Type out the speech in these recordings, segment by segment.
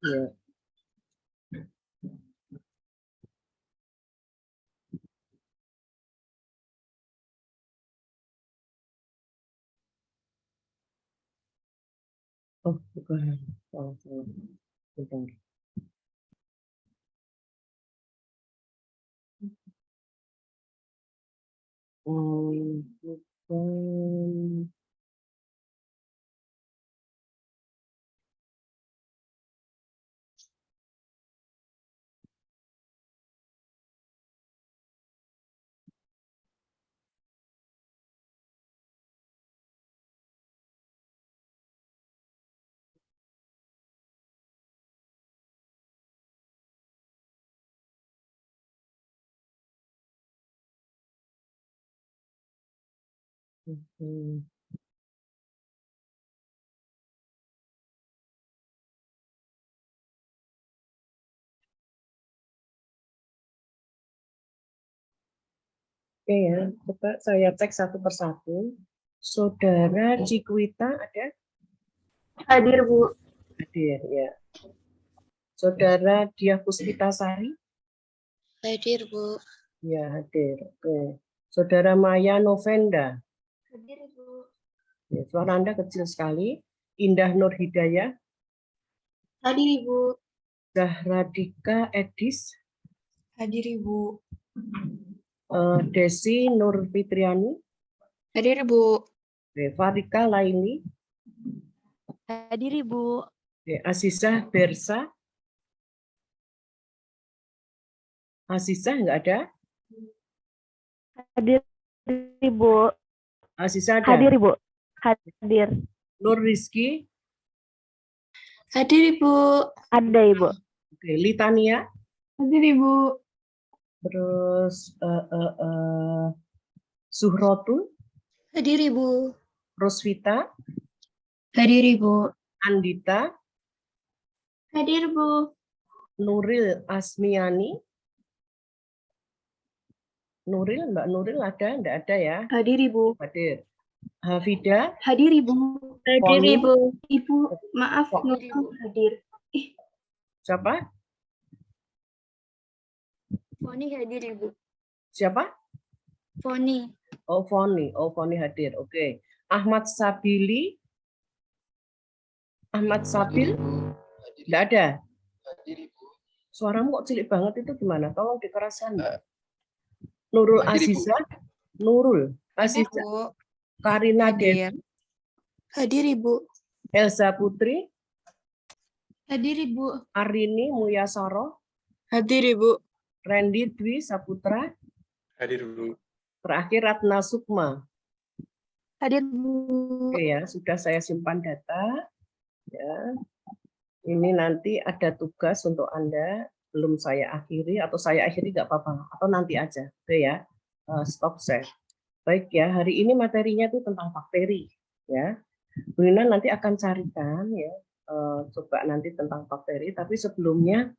Ya. Oh, bukan. Oh, bukan. Bukan. Oke ya, coba saya cek satu persatu. Saudara Cikwita ada? Hadir, Bu. Hadir, ya. Saudara Diah Puspitasari? Hadir, Bu. Ya, hadir. Oke. Saudara Maya Novenda? Hadir, Bu. Ya, suara Anda kecil sekali. Indah Nur Hidayah? Hadir, Ibu. Zahradika Edis? Hadir, Ibu. Desi Nur Fitriani? Hadir, Bu. Farika Laini? Hadir, Ibu. Azizah Bersa? Azizah nggak ada? Hadir, Ibu. Azizah ada? Hadir, Ibu. Hadir. Nur Rizky? Hadir, Ibu. Ada, Ibu. Oke, Litania? Hadir, Ibu. Terus Suhrotul? Hadir, Ibu. Rosvita? Hadir, Ibu. Andita? Hadir, Bu. Nuril Asmiani? Nuril, Mbak Nuril ada? Enggak ada ya? Hadir, Ibu. Hadir. Hafida? Hadir, Ibu. Hadir, Poni? Ibu. Ibu, maaf, Nurul hadir. Siapa? Foni hadir, Ibu. Siapa? Foni. Oh, Foni. Oh, Foni hadir. Oke. Ahmad Sabili? Ahmad Sabil? Enggak ada? Suaramu kok cilik banget itu gimana? Tolong dikeraskan. Nurul Aziza? Nurul Aziza? Bu. Karina Devi? Hadir. Hadir, Ibu. Elza Putri? Hadir, Ibu. Arini Mulyasoro? Hadir, Ibu. Randy Dwi Saputra? Hadir, Bu. Terakhir Ratna Sukma. Hadir, Bu. Oke ya, sudah saya simpan data. Ya. Ini nanti ada tugas untuk Anda, belum saya akhiri atau saya akhiri nggak apa-apa, atau nanti aja. Oke ya, stop share. Baik ya, hari ini materinya itu tentang bakteri. Ya, Bu Nina nanti akan carikan ya, coba nanti tentang bakteri. Tapi sebelumnya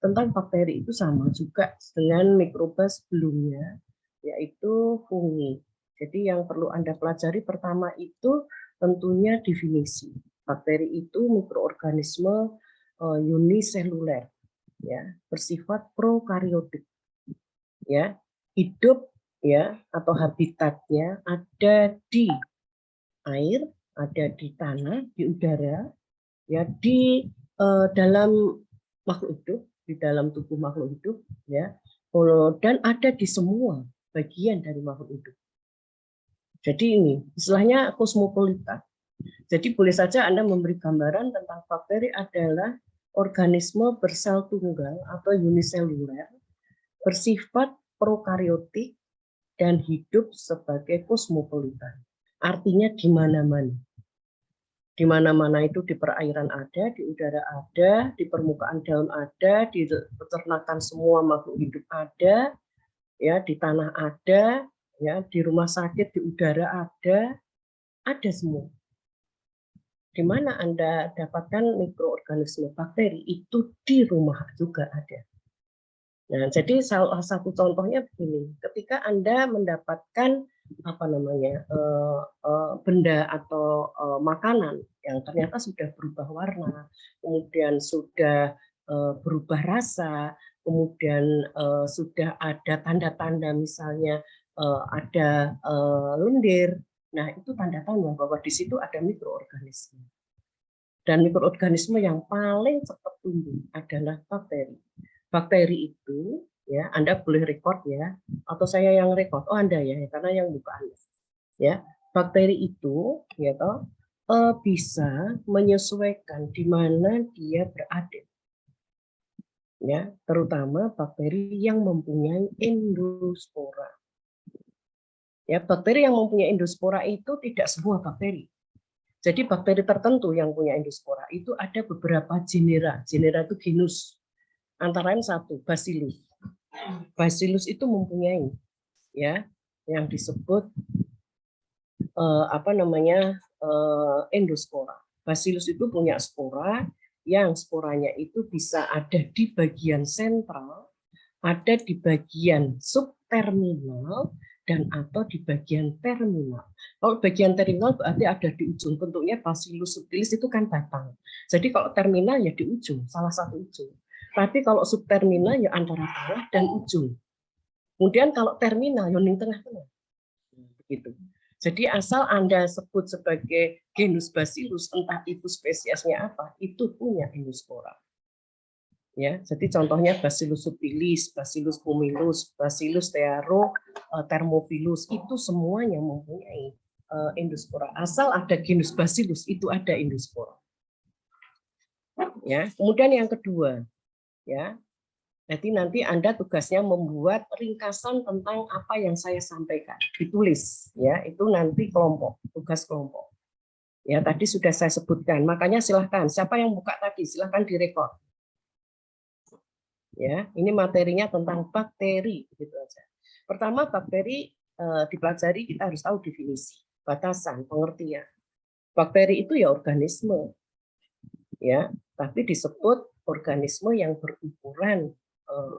tentang bakteri itu sama juga dengan mikroba sebelumnya, yaitu fungi. Jadi yang perlu Anda pelajari pertama itu tentunya definisi. Bakteri itu mikroorganisme uniseluler, ya, bersifat prokariotik, ya, hidup ya atau habitatnya ada di air, ada di tanah, di udara, ya, di dalam makhluk hidup, di dalam tubuh makhluk hidup, ya, dan ada di semua bagian dari makhluk hidup. Jadi ini istilahnya kosmopolita. Jadi boleh saja Anda memberi gambaran tentang bakteri adalah organisme bersel tunggal atau uniseluler, bersifat prokariotik dan hidup sebagai kosmopolita. Artinya di mana-mana. Di mana-mana itu di perairan ada, di udara ada, di permukaan daun ada, di peternakan semua makhluk hidup ada, ya, di tanah ada, ya, di rumah sakit, di udara ada semua. Di mana Anda dapatkan mikroorganisme bakteri itu di rumah juga ada. Nah, jadi salah satu contohnya begini, ketika Anda mendapatkan benda atau makanan yang ternyata sudah berubah warna, kemudian sudah berubah rasa, kemudian sudah ada tanda-tanda misalnya ada lendir. Nah, itu tanda-tanda bahwa di situ ada mikroorganisme. Dan mikroorganisme yang paling cepat tumbuh adalah bakteri. Bakteri itu, ya, Anda boleh record ya, atau saya yang record. Oh, Anda ya, karena yang buka Anda. Ya, bakteri itu, ya toh, bisa menyesuaikan di mana dia berada. Ya, terutama bakteri yang mempunyai endospora. Ya, bakteri yang mempunyai endospora itu tidak semua bakteri. Jadi bakteri tertentu yang punya endospora itu ada beberapa genera. Genera itu genus. Antara lain satu, Bacillus. Bacillus itu mempunyai ya yang disebut endospora. Bacillus itu punya spora yang sporanya itu bisa ada di bagian sentral, ada di bagian subterminal, dan atau di bagian terminal. Kalau bagian terminal berarti ada di ujung, bentuknya Bacillus subtilis itu kan batang. Jadi kalau terminal ya di ujung, salah satu ujung. Tapi kalau subterminal ya antara tengah dan ujung. Kemudian kalau terminal ya di tengah-tengah. Begitu. Jadi asal Anda sebut sebagai genus Bacillus, entah itu spesiesnya apa, itu punya endospora. Ya, jadi contohnya Bacillus subtilis, Bacillus pumilus, Bacillus thermophilus, itu semuanya mempunyai endospora. Asal ada genus Bacillus, itu ada endospora. Ya, kemudian yang kedua, ya, jadi nanti Anda tugasnya membuat ringkasan tentang apa yang saya sampaikan, ditulis, ya, itu nanti kelompok, tugas kelompok. Ya, tadi sudah saya sebutkan, makanya silahkan, siapa yang buka tadi, silahkan direkod. Ya, ini materinya tentang bakteri, gitu aja. Pertama, bakteri dipelajari, kita harus tahu definisi, batasan, pengertian. Bakteri itu ya organisme, ya, tapi disebut organisme yang berukuran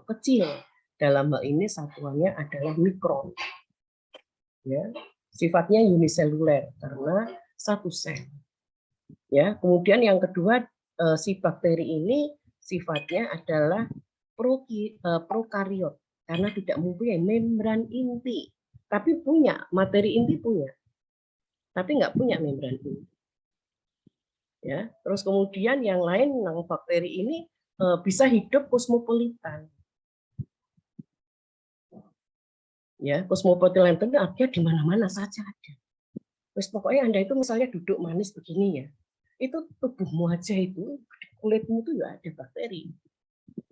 kecil. Dalam hal ini satuannya adalah mikron. Ya, sifatnya uniseluler karena satu sel. Ya, kemudian yang kedua si bakteri ini sifatnya adalah prokariot karena tidak mempunyai membran inti, tapi punya materi inti punya, tapi nggak punya membran inti. Ya, terus kemudian yang lain, bakteri ini bisa hidup kosmopolitan. Ya, kosmopolitan itu artinya di mana-mana saja ada. Terus pokoknya Anda itu misalnya duduk manis begini ya, itu tubuhmu aja itu, kulitmu itu ya ada bakteri.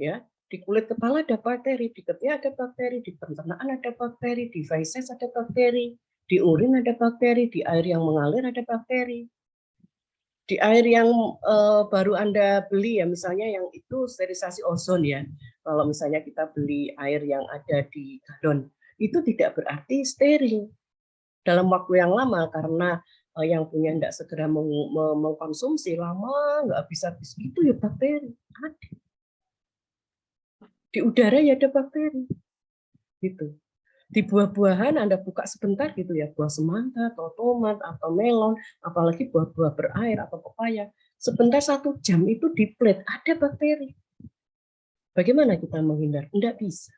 Ya, di kulit kepala ada bakteri, di ketiak ada bakteri, di pencernaan ada bakteri, di feses ada bakteri, di urin ada bakteri, di air yang mengalir ada bakteri. Di air yang baru Anda beli ya, misalnya yang itu sterilisasi ozon ya. Kalau misalnya kita beli air yang ada di galon, itu tidak berarti steril. Dalam waktu yang lama karena yang punya tidak segera mengkonsumsi, lama nggak bisa habis itu ya bakteri. Ada. Di udara ya ada bakteri. Gitu. Di buah-buahan Anda buka sebentar gitu ya, buah semangka atau tomat atau melon, apalagi buah-buah berair atau pepaya, sebentar 1 jam itu di plate ada bakteri. Bagaimana kita menghindar? Tidak bisa.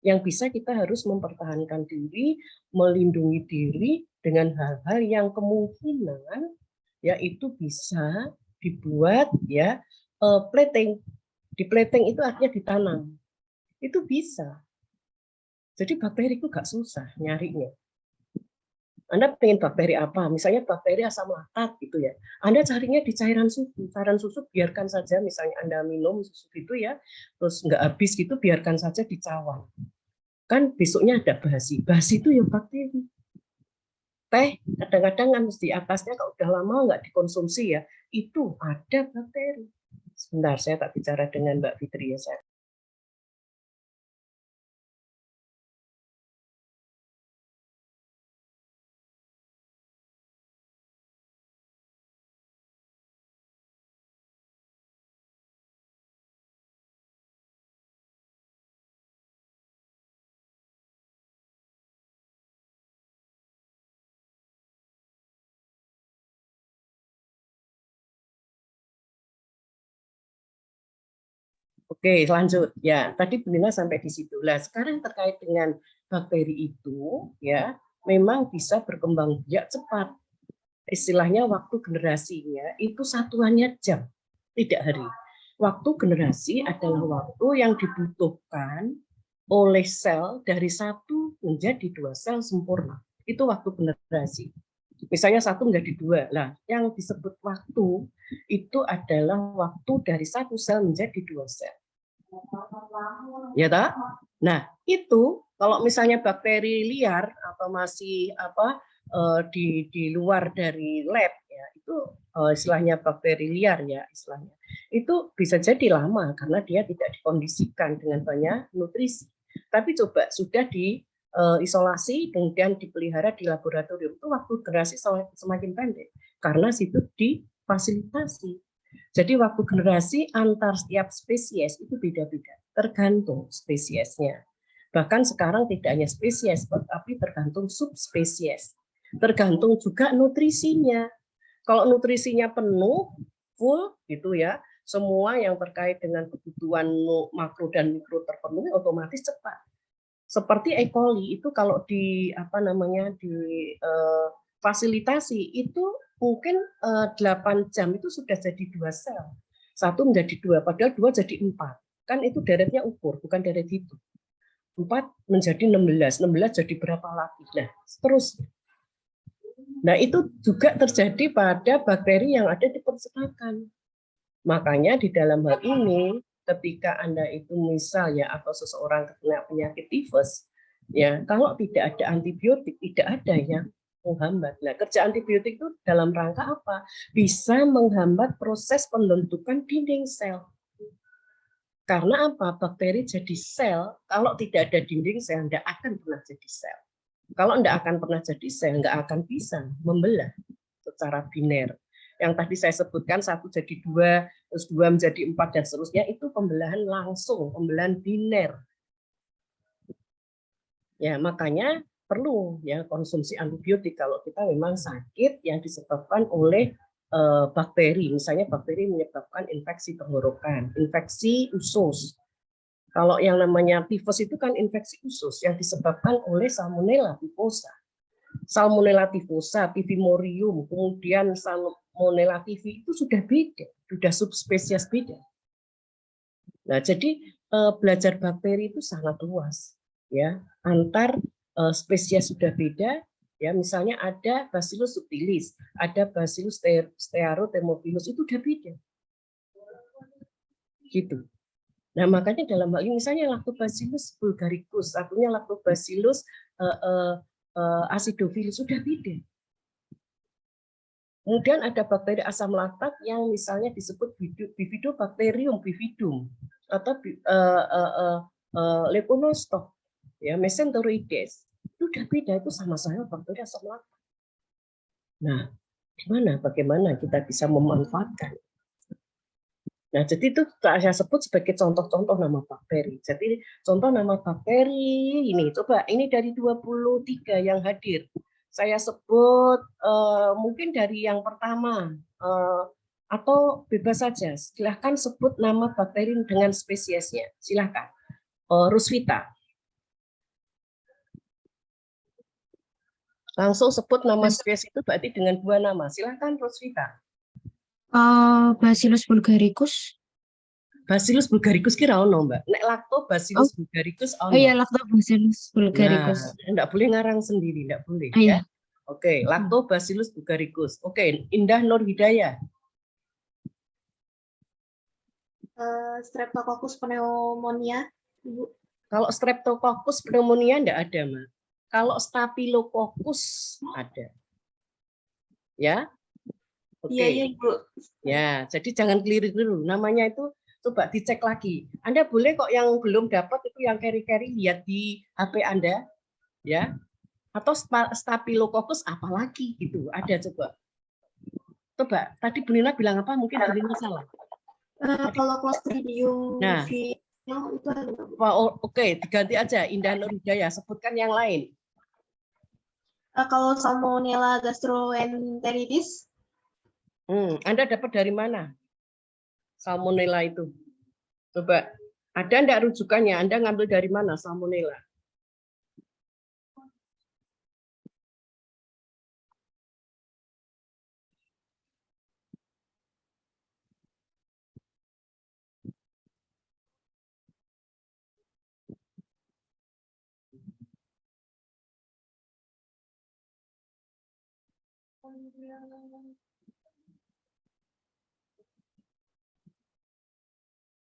Yang bisa kita harus mempertahankan diri, melindungi diri dengan hal-hal yang kemungkinan yaitu bisa dibuat ya plating. Di plating itu artinya ditanam. Itu bisa. Jadi bakteri itu gak susah nyarinya. Anda pengen bakteri apa? Misalnya bakteri asam laktat gitu ya. Anda carinya di cairan susu. Cairan susu biarkan saja, misalnya Anda minum susu gitu ya, terus nggak habis gitu, biarkan saja di cawan. Kan besoknya ada basi. Basi itu ya bakteri. Teh kadang-kadang kan di atasnya kalau udah lama nggak dikonsumsi ya, itu ada bakteri. Sebentar, saya tak bicara dengan Mbak Fitri ya. Saya Oke, lanjut. Ya, tadi Bu Nina sampai di situ. Nah, sekarang terkait dengan bakteri itu, ya, memang bisa berkembang biak cepat. Istilahnya waktu generasinya itu satuannya jam, tidak hari. Waktu generasi adalah waktu yang dibutuhkan oleh sel dari 1 menjadi 2 sel sempurna. Itu waktu generasi. Misalnya 1 menjadi 2. Nah, yang disebut waktu itu adalah waktu dari 1 sel menjadi 2 sel. Ya tak? Nah, itu kalau misalnya bakteri liar atau masih di luar dari lab ya, itu istilahnya bakteri liar ya istilahnya. Itu bisa jadi lama karena dia tidak dikondisikan dengan banyak nutrisi. Tapi coba sudah diisolasi kemudian dipelihara di laboratorium, itu waktu generasi semakin pendek karena situ difasilitasi. Jadi waktu generasi antar setiap spesies itu beda-beda, tergantung spesiesnya. Bahkan sekarang tidak hanya spesies, tapi tergantung subspesies. Tergantung juga nutrisinya. Kalau nutrisinya penuh, full gitu ya, semua yang terkait dengan kebutuhan makro dan mikro terpenuhi, otomatis cepat. Seperti E. coli itu kalau fasilitasi itu mungkin 8 jam itu sudah jadi 2 sel. 1 menjadi 2, padahal 2 jadi 4. Kan itu deretnya ukur, bukan deret hidup. 4 menjadi 16, 16 jadi berapa lagi? Nah, terus. Nah, itu juga terjadi pada bakteri yang ada di percetakan. Makanya di dalam hal ini, ketika Anda itu misalnya atau seseorang kena penyakit tifus, ya kalau tidak ada antibiotik, tidak ada yang menghambat. Nah, kerja antibiotik itu dalam rangka apa? Bisa menghambat proses pembentukan dinding sel. Karena apa? Bakteri jadi sel, kalau tidak ada dinding sel, tidak akan pernah jadi sel. Kalau tidak akan pernah jadi sel, nggak akan bisa membelah secara biner. Yang tadi saya sebutkan 1 jadi 2, terus 2 menjadi 4 dan seterusnya, itu pembelahan langsung, pembelahan biner. Ya, makanya perlu ya konsumsi antibiotik kalau kita memang sakit yang disebabkan oleh bakteri. Misalnya bakteri menyebabkan infeksi tenggorokan, infeksi usus. Kalau yang namanya tifus itu kan infeksi usus yang disebabkan oleh Salmonella typhosa. Salmonella typhosa, Pivimorium, kemudian Salmonella typhi itu sudah beda, sudah subspesies beda. Nah, jadi belajar bakteri itu sangat luas, ya. Antar spesies sudah beda, ya. Misalnya ada Bacillus subtilis, ada Bacillus stearothermophilus, itu sudah beda, gitu. Nah, makanya dalam hal ini misalnya Lactobacillus bulgaricus, artinya Lactobacillus acidophilus sudah beda. Kemudian ada bakteri asam laktat yang misalnya disebut Bifidobacterium bifidum atau Leponostok, ya, Mesenteroides. Itu sudah beda, itu sama-sama bakteri asam laktat. Nah, bagaimana kita bisa memanfaatkan? Nah, jadi itu saya sebut sebagai contoh-contoh nama bakteri. Jadi contoh nama bakteri ini, coba ini dari 23 yang hadir. Saya sebut mungkin dari yang pertama atau bebas saja. Silahkan sebut nama bakteri dengan spesiesnya. Silahkan. Rusvita. Langsung sebut nama spesies itu berarti dengan 2 nama. Silahkan Rusvita. Bacillus bulgaricus. Bacillus bulgaricus kira ono, Mbak. Nek Lactobacillus bulgaricus ono. Oh iya, Lactobacillus bulgaricus. Nah, enggak boleh ngarang sendiri, enggak boleh Iya. ya. Oke, Lactobacillus bulgaricus. Oke, Indah Nur Hidayah. Streptococcus pneumonia, Ibu. Kalau Streptococcus pneumonia enggak ada, Mbak. Kalau Staphylococcus ada. Ya. Oke. Iya, Ibu. Ya, jadi jangan keliru-keliru. Namanya itu coba dicek lagi. Anda boleh kok yang belum dapat itu yang carry-carry lihat di HP Anda, ya. Atau Staphylococcus apalagi gitu. Ada coba. Coba, tadi Bu Nina bilang apa? Mungkin Bu Nina salah. Kalau Clostridium Nah, itu ada. Oke, diganti aja Indah Nur Hidayah, sebutkan yang lain. Kalau Salmonella gastroenteritis. Anda dapat dari mana? Salmonella itu. Coba, ada enggak rujukannya? Anda ngambil dari mana Salmonella?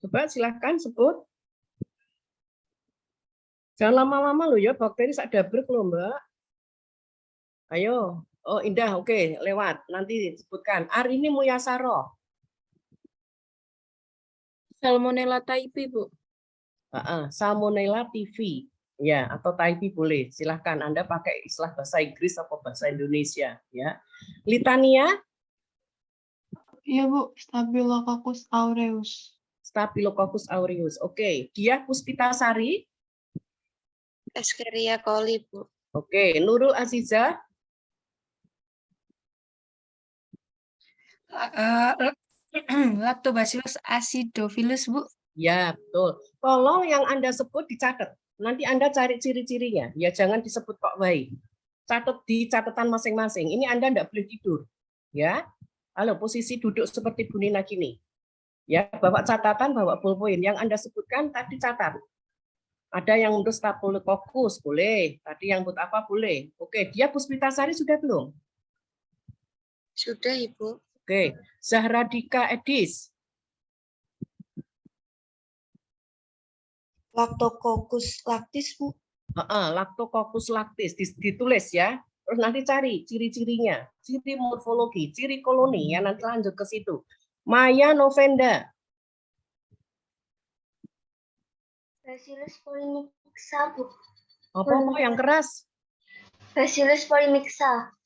Coba silahkan sebut. Jangan lama-lama loh ya, bakteri sak dabrek loh Mbak. Ayo. Oh Indah, oke, lewat. Nanti disebutkan. Arini Muyasaro. Salmonella typhi, Bu. Salmonella TV. Ya, atau typhi boleh. Silahkan Anda pakai istilah bahasa Inggris atau bahasa Indonesia. Ya. Litania. Iya Bu, Staphylococcus aureus. Staphylococcus aureus. Oke. Dia Puspitasari. Escherichia coli, Bu. Oke. Nurul Aziza. Lactobacillus acidophilus, Bu. Ya, betul. Tolong yang Anda sebut dicatat. Nanti Anda cari ciri-cirinya. Ya, jangan disebut kok baik. Catat di catatan masing-masing. Ini Anda tidak boleh tidur. Ya. Halo, posisi duduk seperti Bu Nina gini. Ya, bawa catatan, bawa ballpoint. Yang Anda sebutkan tadi catat. Ada yang untuk Staphylococcus, boleh. Tadi yang untuk apa, boleh. Oke, dia Puspitasari sudah belum? Sudah, Ibu. Oke, Zahradika Edis. Lactococcus lactis Bu. Lactococcus lactis ditulis ya. Terus nanti cari ciri-cirinya, ciri morfologi, ciri koloni ya, nanti lanjut ke situ. Maya Novenda. Bacillus polymixa, Bu. Apa yang keras? Bacillus polymixa.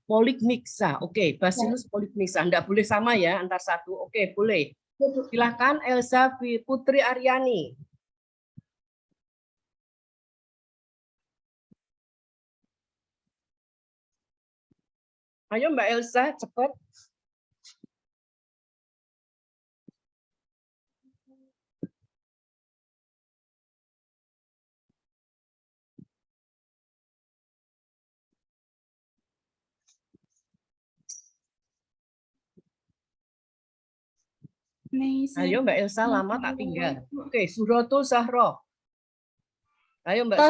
Polymixa. Oke, Bacillus polymixa. Enggak boleh sama ya antar satu. Oke, boleh. Ya, Bu. Silahkan Elsa Putri Aryani. Ayo Mbak Elsa, cepat. Ayo Mbak Elsa, lama tak tinggal. Oke, Suroto Zahro. Ayo Mbak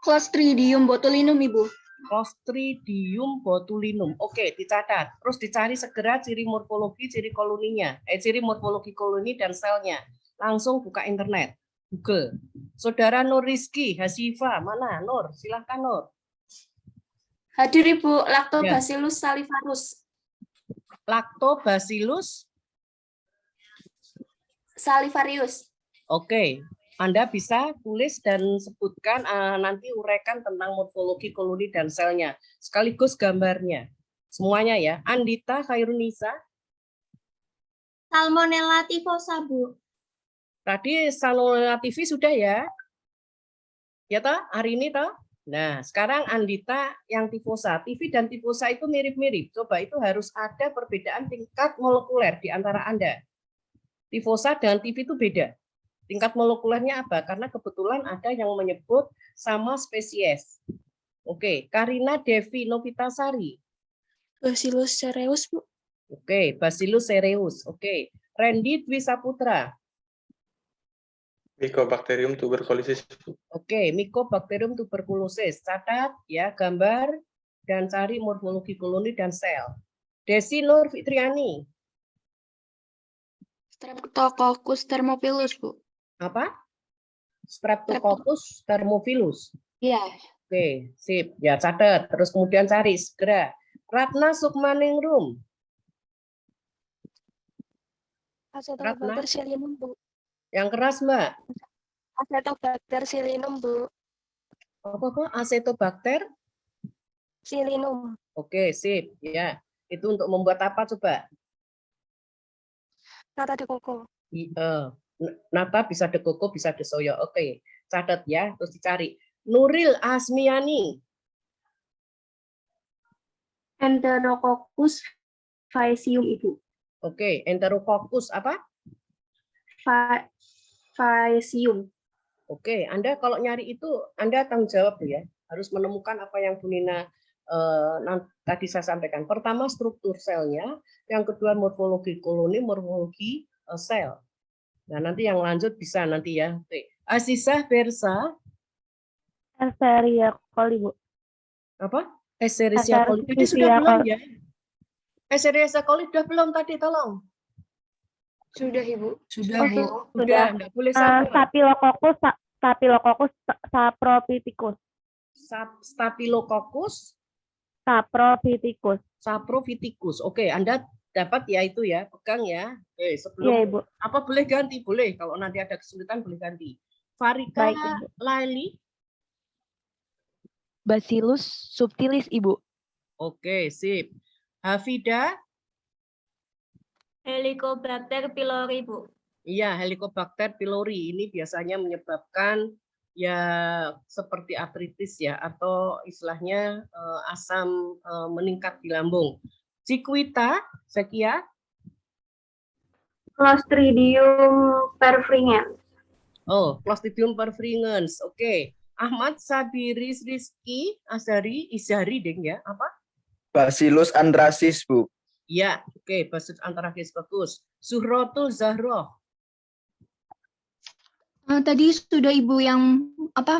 Clostridium botulinum Ibu. Clostridium botulinum. Oke, dicatat. Terus dicari segera ciri morfologi, ciri koloninya. Ciri morfologi koloni dan selnya. Langsung buka internet. Google. Saudara Nur Rizky, Hasifa, mana? Nur, silahkan Nur. Hadir Ibu, Lactobacillus salivarius. Lactobacillus Salivarius. Oke, Anda bisa tulis dan sebutkan nanti uraikan tentang morfologi koloni dan selnya, sekaligus gambarnya. Semuanya ya. Andita Khairunisa. Salmonella typhosa, Bu. Tadi Salmonella TV sudah ya? Ya toh? Hari ini toh? Nah, sekarang Andita yang tifosa. TV dan tifosa itu mirip-mirip. Coba itu harus ada perbedaan tingkat molekuler di antara Anda. Tifosa dengan TV itu beda. Tingkat molekulernya apa? Karena kebetulan ada yang menyebut sama spesies. Oke, Karina Devi Novitasari. Bacillus cereus, Bu. Oke, Bacillus cereus. Oke, Randy Dwi Saputra. Mycobacterium tuberculosis. Oke, Mycobacterium tuberculosis. Catat ya gambar dan cari morfologi koloni dan sel. Desi Nur Fitriani. Streptococcus thermophilus, Bu. Apa? Streptococcus thermophilus. Iya. Oke, sip. Ya, catat. Terus kemudian cari segera. Ratna Sukmaningrum. Acetobacter psilynum, Bu. Yang keras, Mbak. Acetobacter psilynum, Bu. Apa? Acetobacter? Psilynum. Oke, sip. Ya. Itu untuk membuat apa coba? Nata de coco. Nata bisa de coco, bisa de soya. Oke, catat ya. Terus dicari. Nuril Asmiani. Enterococcus faecium, Ibu. Oke, Enterococcus apa? Faecium. Oke, Anda kalau nyari itu Anda tanggung jawab tuh ya. Harus menemukan apa yang Bu Nina tadi saya sampaikan. Pertama struktur selnya, yang kedua morfologi koloni, morfologi sel. Nah, nanti yang lanjut bisa nanti ya. Oke. Azizah Bersa, Escherichia coli, Bu. apa? Escherichia coli. Jadi sudah belum ya? Escherichia coli sudah belum tadi, tolong. Sudah, Ibu. Sudah, Bu. Sudah. Enggak boleh sabar. Staphylococcus saprophyticus. Staphylococcus saprophyticus. Oke, Anda dapat ya itu ya, pegang ya. Sebelum Iya, Ibu. apa boleh ganti? Boleh. Kalau nanti ada kesulitan boleh ganti. Farika Baik, Ibu. Laili. Bacillus subtilis, Ibu. Oke, sip. Hafida. Helicobacter pylori, Bu. Iya, Helicobacter pylori ini biasanya menyebabkan ya seperti artritis ya atau istilahnya asam meningkat di lambung. Ciquita, Zekia. Clostridium perfringens. Oh, Clostridium perfringens. Oke. Ahmad Sabiris Rizky Izari deng ya, apa? Bacillus anthracis, Bu. Ya, oke, Bacillus anthracis bagus. Zuhrotul Zahroh. Tadi sudah Ibu yang apa?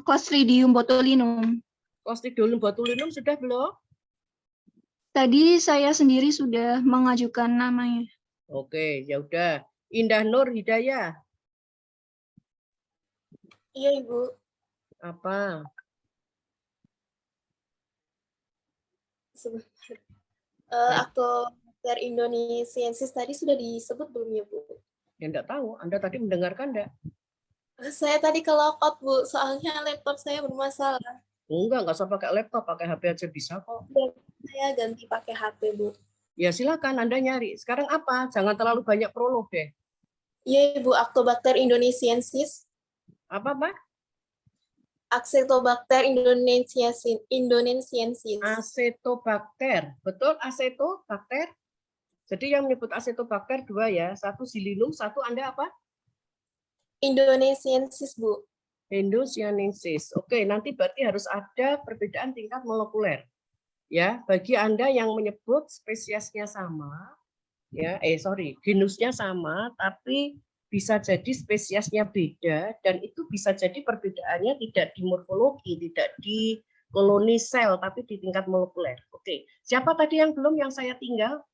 Clostridium botulinum. Clostridium botulinum sudah belum? Tadi saya sendiri sudah mengajukan namanya. Oke, ya udah. Indah Nur Hidayah. Iya, Ibu. Apa? Sebentar. Lactobacter indonesiensis tadi sudah disebut belum ya, Bu? Ya enggak tahu. Anda tadi mendengarkan enggak? Saya tadi ke lockout, Bu. Soalnya laptop saya bermasalah. Enggak usah pakai laptop, pakai HP aja bisa kok. Saya ganti pakai HP, Bu. Ya silakan Anda nyari. Sekarang apa? Jangan terlalu banyak prolog deh. Iya, Ibu. Lactobacter indonesiensis. Apa, Pak? Acetobacter indonesiensis. Acetobacter. Betul, acetobacter. Jadi yang menyebut acetobacter dua ya. Satu Xylinum, satu Anda apa? Indonesiensis, Bu. Indonesiensis. Oke, nanti berarti harus ada perbedaan tingkat molekuler. Ya, bagi Anda yang menyebut spesiesnya sama, ya, genusnya sama, tapi bisa jadi spesiesnya beda, dan itu bisa jadi perbedaannya tidak di morfologi, tidak di koloni sel, tapi di tingkat molekuler. Oke, siapa tadi yang belum yang saya tinggal?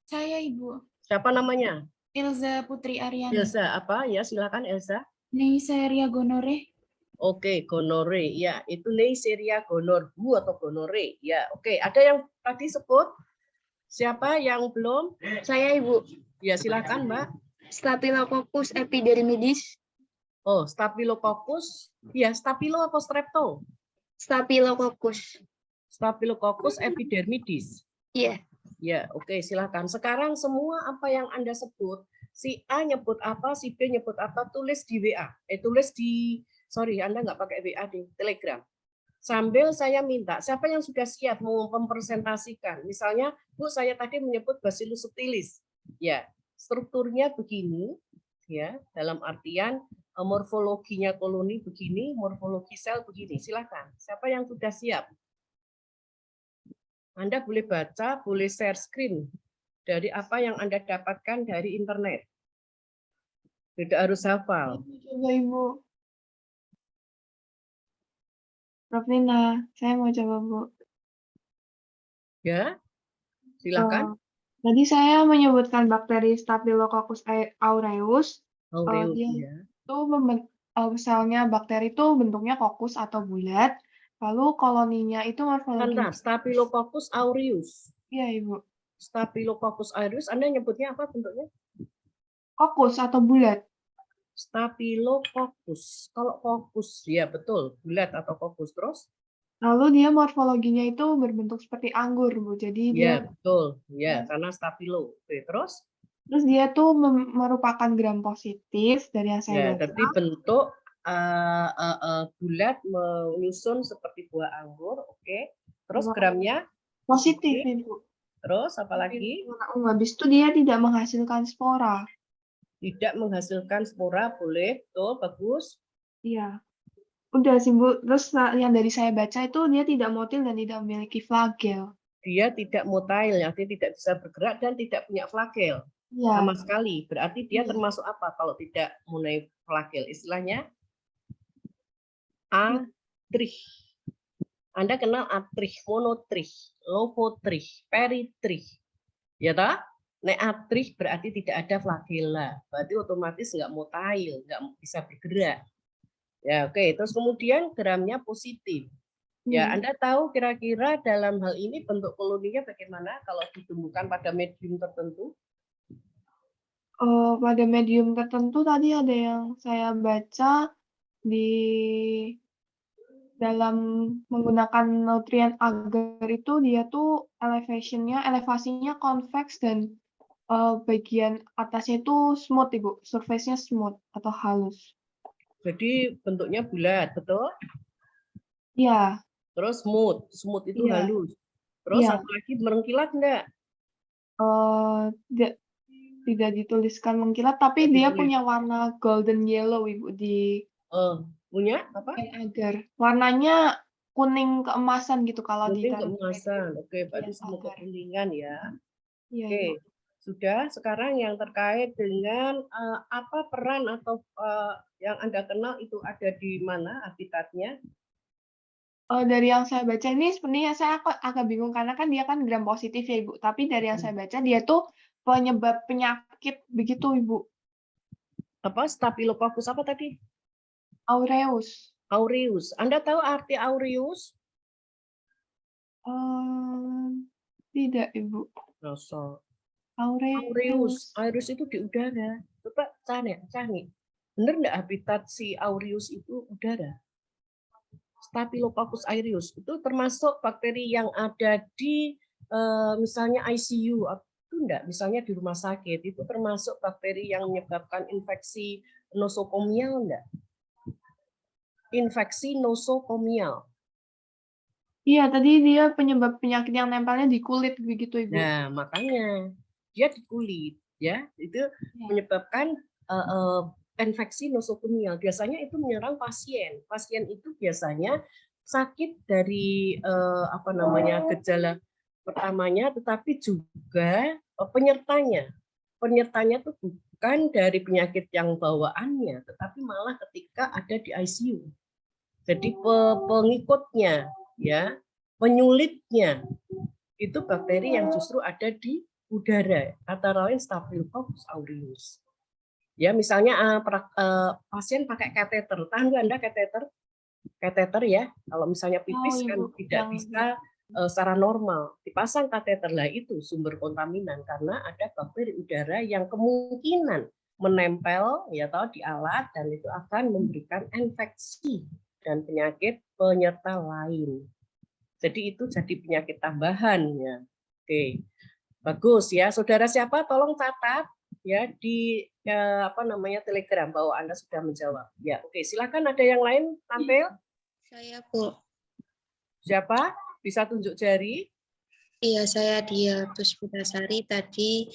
Saya, Ibu. Siapa namanya? Ilza Putri Aryani. Elsa, apa? Ya, silakan Elsa. Neisseria gonorrhoeae. Oke, gonore, ya itu Neisseria gonorrhoeae atau gonore, ya. Oke, ada yang tadi sebut? Siapa yang belum? Saya, Ibu. Ya, silakan, Mbak. Staphylococcus epidermidis. Oh, Staphylococcus. Ya, Staphylo apa Strepto? Staphylococcus. Staphylococcus epidermidis. Iya. Ya, oke, silakan. Sekarang semua apa yang Anda sebut, si A nyebut apa, si B nyebut apa, tulis di WA. Anda nggak pakai WA di Telegram. Sambil saya minta, siapa yang sudah siap mau mempresentasikan? Misalnya, Bu, saya tadi menyebut Bacillus subtilis. Ya, strukturnya begini, ya, dalam artian morfologinya koloni begini, morfologi sel begini. Silakan. Siapa yang sudah siap? Anda boleh baca, boleh share screen dari apa yang Anda dapatkan dari internet. Tidak harus hafal. Coba, Ibu. Prof. Nina, saya mau coba, Bu. Ya, silakan. Tadi saya menyebutkan bakteri Staphylococcus aureus. Aureus, Dia ya. itu selnya bakteri itu bentuknya kokus atau bulat. Lalu koloninya itu morfologinya. Bentar, Staphylococcus aureus. Iya, Ibu. Staphylococcus aureus, Anda nyebutnya apa bentuknya? Kokus atau bulat. Staphylococcus. Kalau kokus, ya betul, bulat atau kokus. Terus? Lalu dia morfologinya itu berbentuk seperti anggur, Bu. Jadi dia Ya, betul. Ya, karena staphylo. Oke, terus? terus dia tuh merupakan gram positif dari hasil Ya, data. tapi bentuk bulat menyusun seperti buah anggur. Oke. Terus gramnya? Positif, Ibu. Terus apa lagi? Habis itu dia tidak menghasilkan spora. Tidak menghasilkan spora, boleh. Tuh, bagus. Iya. Udah sih, Bu. Terus yang dari saya baca itu dia tidak motil dan tidak memiliki flagel. Dia tidak motile, artinya tidak bisa bergerak dan tidak punya flagel. Iya. Sama sekali. Berarti dia Iya. termasuk apa kalau tidak mempunyai flagel? Istilahnya atrich. Anda kenal atrich, monotrich, lovotrich, peritrich. Ya toh? Nek atrich berarti tidak ada flagella. Berarti otomatis nggak motile, nggak bisa bergerak. Ya, oke. Terus kemudian gramnya positif. Ya, Anda tahu kira-kira dalam hal ini bentuk koloninya bagaimana kalau ditemukan pada medium tertentu? Pada medium tertentu tadi ada yang saya baca di dalam menggunakan nutrien agar itu dia tuh elevasinya convex dan bagian atasnya itu smooth, Ibu. Surface-nya smooth atau halus. Jadi bentuknya bulat, betul? Iya. Terus smooth itu Iya. halus. Terus Iya. satu lagi merengkilat enggak? Tidak dituliskan mengkilat, tapi dia punya warna golden yellow, Ibu, di Punya apa? agar. Warnanya kuning keemasan gitu kalau Kuning ditaruh. keemasan. Oke, berarti Iya, semua agar. kekuningan ya. Iya, Oke, Ibu. sudah. Sekarang yang terkait dengan apa peran atau yang Anda kenal itu ada di mana habitatnya? Dari yang saya baca ini sebenarnya saya agak bingung karena kan dia kan gram positif ya, Ibu. Tapi dari yang saya baca dia tuh penyebab penyakit begitu, Ibu. Apa? Staphylococcus apa tadi? Aureus. Aureus. Anda tahu arti aureus? Tidak, Ibu. Aureus. Aureus itu di udara. Coba cari. Benar nggak habitat si aureus itu udara? Staphylococcus aureus itu termasuk bakteri yang ada di misalnya ICU itu enggak, misalnya di rumah sakit itu termasuk bakteri yang menyebabkan infeksi nosokomial enggak? Infeksi nosokomial. Iya, tadi dia penyebab penyakit yang nempelnya di kulit begitu, Ibu. Nah, makanya dia di kulit ya, itu menyebabkan infeksi nosokomial. Biasanya itu menyerang pasien. Pasien itu biasanya sakit dari gejala pertamanya, tetapi juga penyertanya. Penyertanya itu bukan dari penyakit yang bawaannya, tetapi malah ketika ada di ICU. Jadi pengikutnya, ya, penyulitnya itu bakteri yang justru ada di udara, antara lain Staphylococcus aureus. Ya, misalnya pasien pakai kateter, tahan Anda kateter ya. Kalau misalnya pipis kan tidak bisa secara normal, dipasang kateter lah, itu sumber kontaminan karena ada bakteri udara yang kemungkinan menempel ya di alat dan itu akan memberikan infeksi dan penyakit penyerta lain. Jadi itu jadi penyakit tambahan ya. Oke. Bagus ya. Saudara siapa tolong catat ya di Telegram bahwa Anda sudah menjawab. Ya, oke, silakan ada yang lain tampil. Saya, Bu. Siapa? Bisa tunjuk jari? Iya, saya Dia Puspitasari. Tadi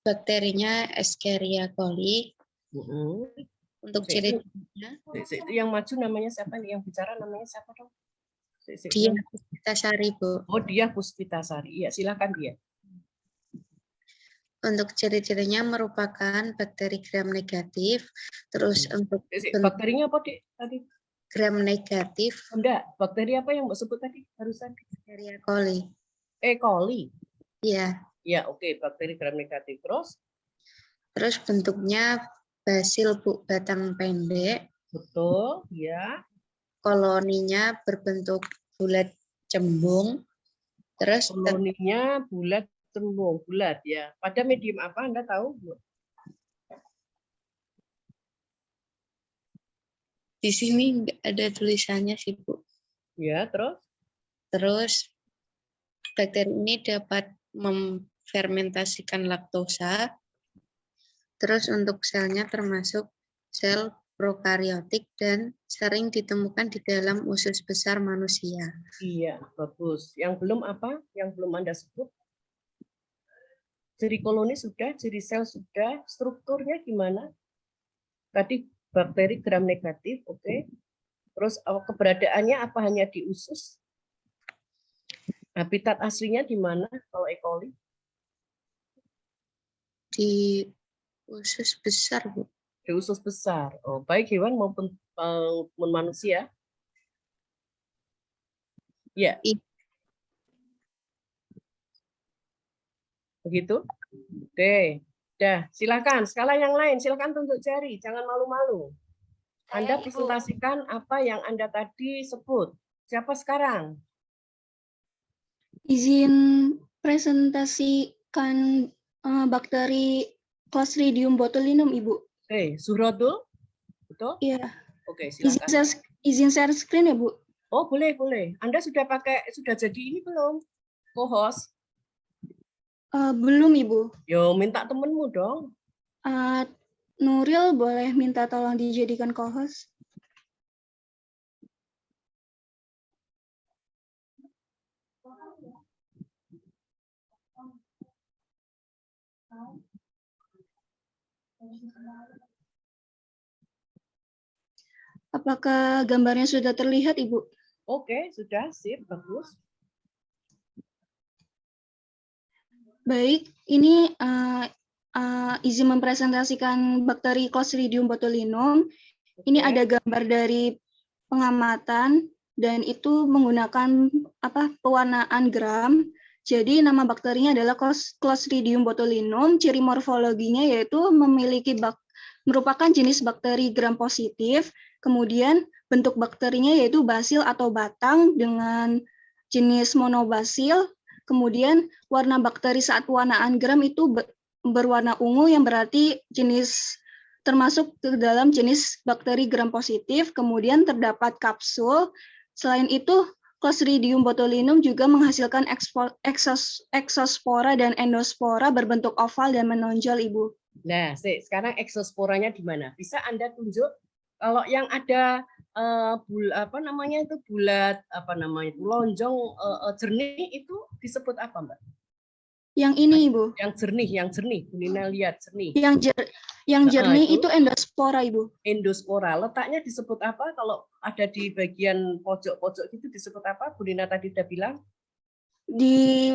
bakterinya Escherichia coli. Untuk ciri-cirinya. Itu yang maju namanya siapa nih? Yang bicara namanya siapa dong? Dia Puspitasari, Bu. Oh, Dia Puspitasari. Iya, silakan dia. Untuk ciri-cirinya merupakan bakteri gram negatif. Terus untuk bakterinya apa tadi? Gram negatif. Enggak, bakteri apa yang Mbak sebut tadi barusan? Escherichia coli. E. coli. Iya. Ya, oke, bakteri gram negatif. Terus bentuknya basil, Bu, batang pendek. Betul, ya. Koloninya berbentuk bulat cembung. Terus koloninya bulat cembung, bulat ya. Pada medium apa Anda tahu? Di sini nggak ada tulisannya sih, Bu. Ya, terus? Terus bakteri ini dapat memfermentasikan laktosa. Terus untuk selnya termasuk sel prokariotik dan sering ditemukan di dalam usus besar manusia. Iya, bagus. Yang belum apa? Yang belum Anda sebut? Ciri koloni sudah, ciri sel sudah, strukturnya gimana? Tadi bakteri gram negatif, oke. Terus keberadaannya apa hanya di usus? Habitat aslinya di mana kalau E. coli? Di usus besar, Bu. Di usus besar. Oh, baik hewan maupun manusia. Ya. I- Begitu? Oke. Dah, silakan. Skala yang lain, silakan tunjuk jari, jangan malu-malu. Anda presentasikan apa yang Anda tadi sebut. Siapa sekarang? Izin presentasikan bakteri Clostridium botulinum, Ibu. Oke, Suhrotul? Betul? Iya. Oke, Izin silakan. izin share screen ya, Bu? Oh, boleh, boleh. Anda sudah jadi ini belum? Co-host? Belum, Ibu. Yo, minta temenmu dong. Nuril boleh minta tolong dijadikan co-host? Apakah gambarnya sudah terlihat, Ibu? Oke, sudah, sip, bagus. Baik, ini izin mempresentasikan bakteri Clostridium botulinum. Ini Oke. ada gambar dari pengamatan dan itu menggunakan pewarnaan gram. Jadi nama bakterinya adalah Clostridium botulinum. Ciri morfologinya yaitu merupakan jenis bakteri gram positif. Kemudian bentuk bakterinya yaitu basil atau batang dengan jenis monobasil. Kemudian warna bakteri saat pewarnaan gram itu berwarna ungu yang berarti termasuk ke dalam jenis bakteri gram positif. Kemudian terdapat kapsul. Selain itu, Clostridium botulinum juga menghasilkan eksospora dan endospora berbentuk oval dan menonjol, Ibu. Nah, sekarang eksosporanya di mana? Bisa Anda tunjuk? Kalau yang ada bulat lonjong jernih itu disebut apa, Mbak? Yang ini, Ibu. Yang jernih. Bu Nina lihat jernih. Yang jernih itu itu endospora, Ibu. Endospora. Letaknya disebut apa? Kalau ada di bagian pojok-pojok itu disebut apa? Bu Nina tadi udah bilang. Di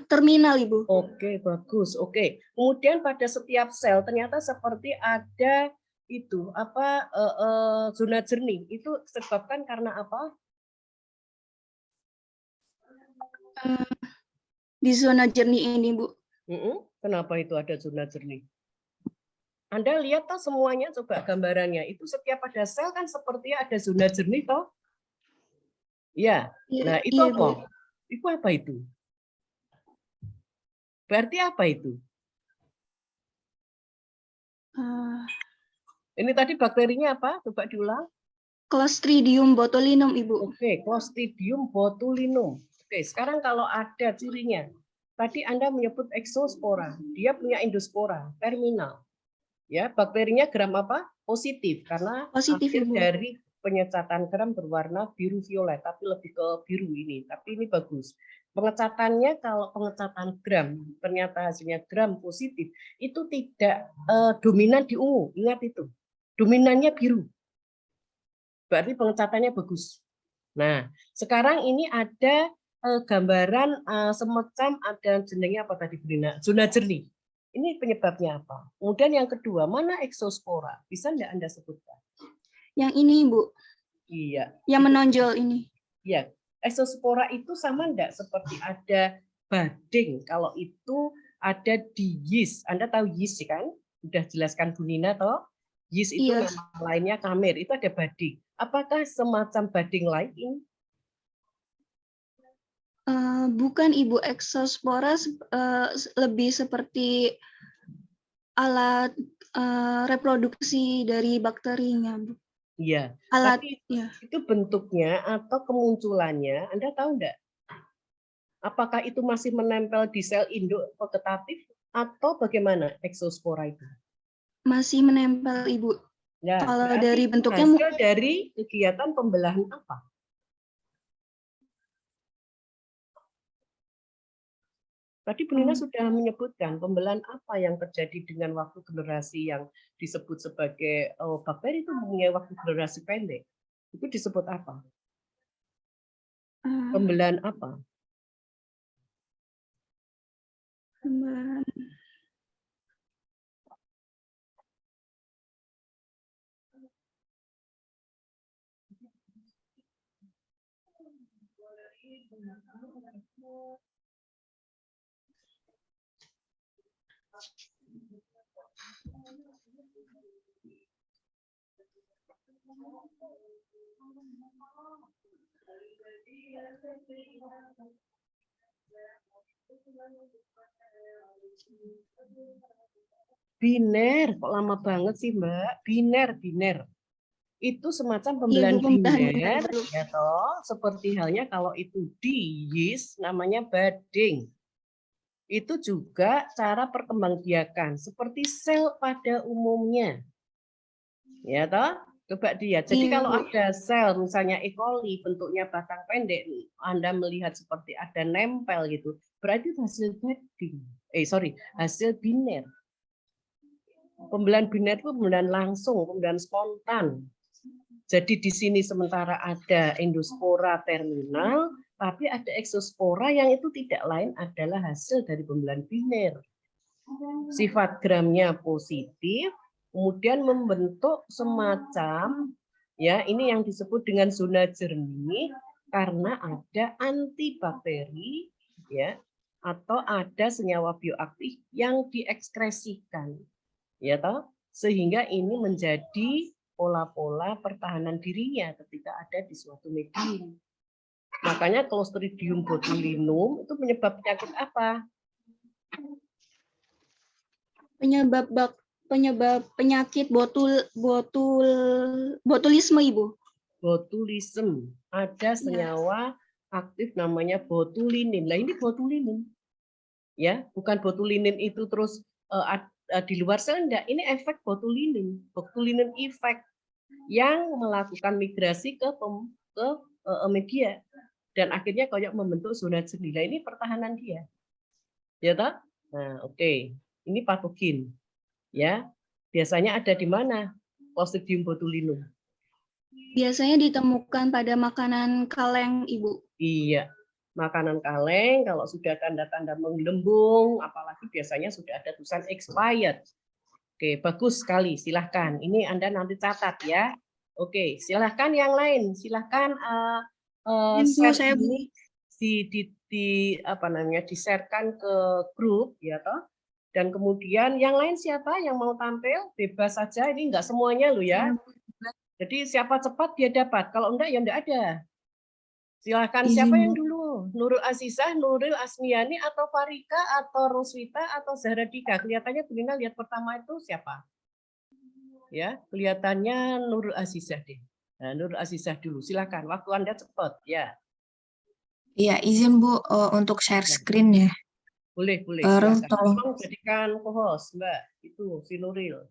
terminal, Ibu. Oke, bagus. Oke. Kemudian pada setiap sel ternyata seperti ada itu zona jernih. Itu disebabkan karena apa? Di zona jernih ini, Bu. Kenapa itu ada zona jernih? Anda lihat toh semuanya, coba gambarannya. Itu setiap ada sel kan seperti ada zona jernih toh? Ya. Nah, itu iya, apa? Itu apa itu? Berarti apa itu? Ini tadi bakterinya apa? Coba diulang. Clostridium botulinum, Ibu. Oke, Clostridium botulinum. Oke, sekarang kalau ada cirinya. Tadi Anda menyebut eksospora. Dia punya endospora, terminal. Ya, bakterinya gram apa? Positif karena Positif, hasil Ibu. dari penyecatan gram berwarna biru violet, tapi lebih ke biru ini. Tapi ini bagus. Pengecatannya kalau pengecatan gram ternyata hasilnya gram positif, itu tidak dominan di ungu. Ingat itu. Dominannya biru. Berarti pengecatannya bagus. Nah, sekarang ini ada gambaran semacam ada jenengnya apa tadi, Brina? Zona jernih. Ini penyebabnya apa? Kemudian yang kedua, mana eksospora? Bisa enggak Anda sebutkan? Yang ini, Ibu. Iya. Yang menonjol ini. Iya. Eksospora itu sama enggak seperti ada bading. Kalau itu ada di yeast. Anda tahu yeast kan? Sudah jelaskan Bu Nina toh? Yeast itu Iya. nama lainnya kamir. Itu ada bading. Apakah semacam bading lain ini? Bukan, Ibu. Eksospora lebih seperti alat reproduksi dari bakterinya, Bu. Iya. Alat, Tapi ya. itu bentuknya atau kemunculannya, Anda tahu enggak? Apakah itu masih menempel di sel induk vegetatif atau bagaimana eksospora itu? Masih menempel, Ibu. Ya, Kalau berarti dari itu bentuknya hasil dari kegiatan pembelahan apa? Tadi Bu Nina sudah menyebutkan pembelahan apa yang terjadi dengan waktu generasi yang disebut sebagai bakteri itu mempunyai waktu generasi pendek. Itu disebut apa? Pembelahan apa? Pembelahan. Biner, kok lama banget sih Mbak? Biner. Itu semacam pembelahan Bu, pembelahan biner, dulu. ya toh. Seperti halnya kalau itu di yeast namanya budding. Itu juga cara perkembangbiakan seperti sel pada umumnya. Ya toh? Coba dia. Jadi Iya, kalau Bu. ada sel misalnya E. coli bentuknya batang pendek, Anda melihat seperti ada nempel gitu, berarti itu hasil budding. Hasil biner. Pembelahan biner itu pembelahan langsung, pembelahan spontan. Jadi di sini sementara ada endospora terminal, tapi ada exospora yang itu tidak lain adalah hasil dari pembelahan biner. Sifat gramnya positif, kemudian membentuk semacam, ya ini yang disebut dengan zona jernih karena ada antibakteri, ya, atau ada senyawa bioaktif yang diekskresikan, ya toh, sehingga ini menjadi pola-pola pertahanan dirinya ketika ada di suatu medium. Makanya Clostridium botulinum itu menyebab penyakit apa? Penyebab penyakit botulisme, Ibu. Botulisme. Ada senyawa aktif namanya botulinin. Nah, ini botulinin. Ya, bukan botulinin itu terus di luar sel, enggak. Ini efek botulinin. Botulinin efek yang melakukan migrasi ke media dan akhirnya kayak membentuk zona jernih. Nah, ini pertahanan dia. Ya toh? Nah, oke. Ini patogen. Ya. Biasanya ada di mana? Clostridium botulinum. Biasanya ditemukan pada makanan kaleng, Ibu. Iya. Makanan kaleng kalau sudah tanda-tanda menggelembung, apalagi biasanya sudah ada tulisan expired. Oke, bagus sekali. Silahkan. Ini Anda nanti catat ya. Oke, silahkan yang lain. Silahkan share ini di-share-kan ke grup ya toh. Dan kemudian yang lain siapa yang mau tampil bebas saja. Ini enggak semuanya loh ya. Jadi siapa cepat dia dapat. Kalau enggak ya enggak ada. Silahkan siapa yang dulu? Nurul Azizah, Nurul Asmiani, atau Farika, atau Roswita, atau Zahra Dika. Kelihatannya Bu Nina lihat pertama itu siapa? Ya, kelihatannya Nurul Azizah deh. Nah, Nurul Azizah dulu. Silakan. Waktu Anda cepat, ya. Iya, izin Bu untuk share screen ya. Boleh. Silakan. Tolong jadikan co-host, Mbak. Itu si Nuril.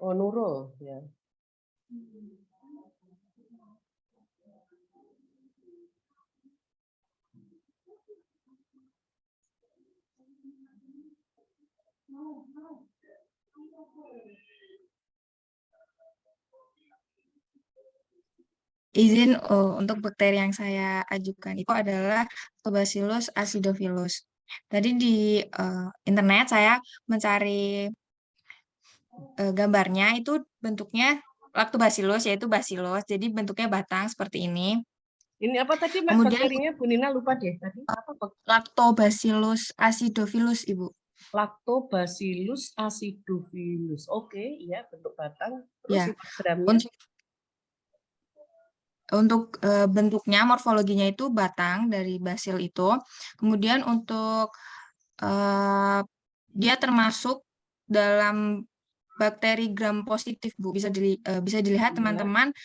Oh, Nurul, ya. Izin untuk bakteri yang saya ajukan itu adalah Lactobacillus acidophilus. Tadi di internet saya mencari gambarnya itu bentuknya Lactobacillus, yaitu bacillus, jadi bentuknya batang seperti ini. Ini apa tadi Mbak? Kemudian Bakterinya Bu Nina lupa deh tadi. Apa? Lactobacillus acidophilus, Ibu. Lactobacillus acidophilus. Oke, iya bentuk batang. Terus Ya. sifat gramnya? Untuk bentuknya, morfologinya itu batang dari basil itu. Kemudian untuk dia termasuk dalam bakteri gram positif, Bu. Bisa dilihat teman-teman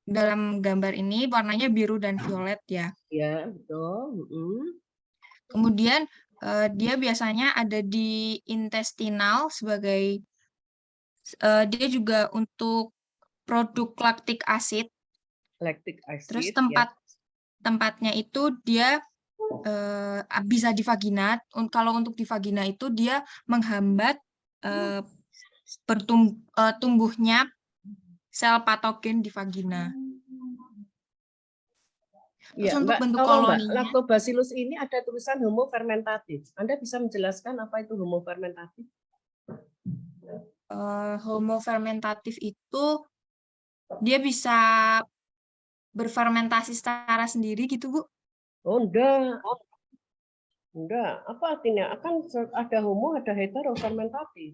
dalam gambar ini warnanya biru dan violet ya. Ya, betul. Kemudian dia biasanya ada di intestinal sebagai dia juga untuk produk lactic acid. Lactic acid. Terus tempatnya itu dia bisa di vagina. Kalau untuk di vagina itu dia menghambat tumbuhnya sel patogen di vagina. Terus Iya, untuk Mbak, bentuk tolong Mbak, koloninya, Lactobacillus ini ada tulisan homofermentatif. Anda bisa menjelaskan apa itu homofermentatif? homofermentatif itu dia bisa berfermentasi secara sendiri gitu, Bu? Oh, enggak. Enggak. Apa artinya? Akan ada homo, ada heterofermentatif.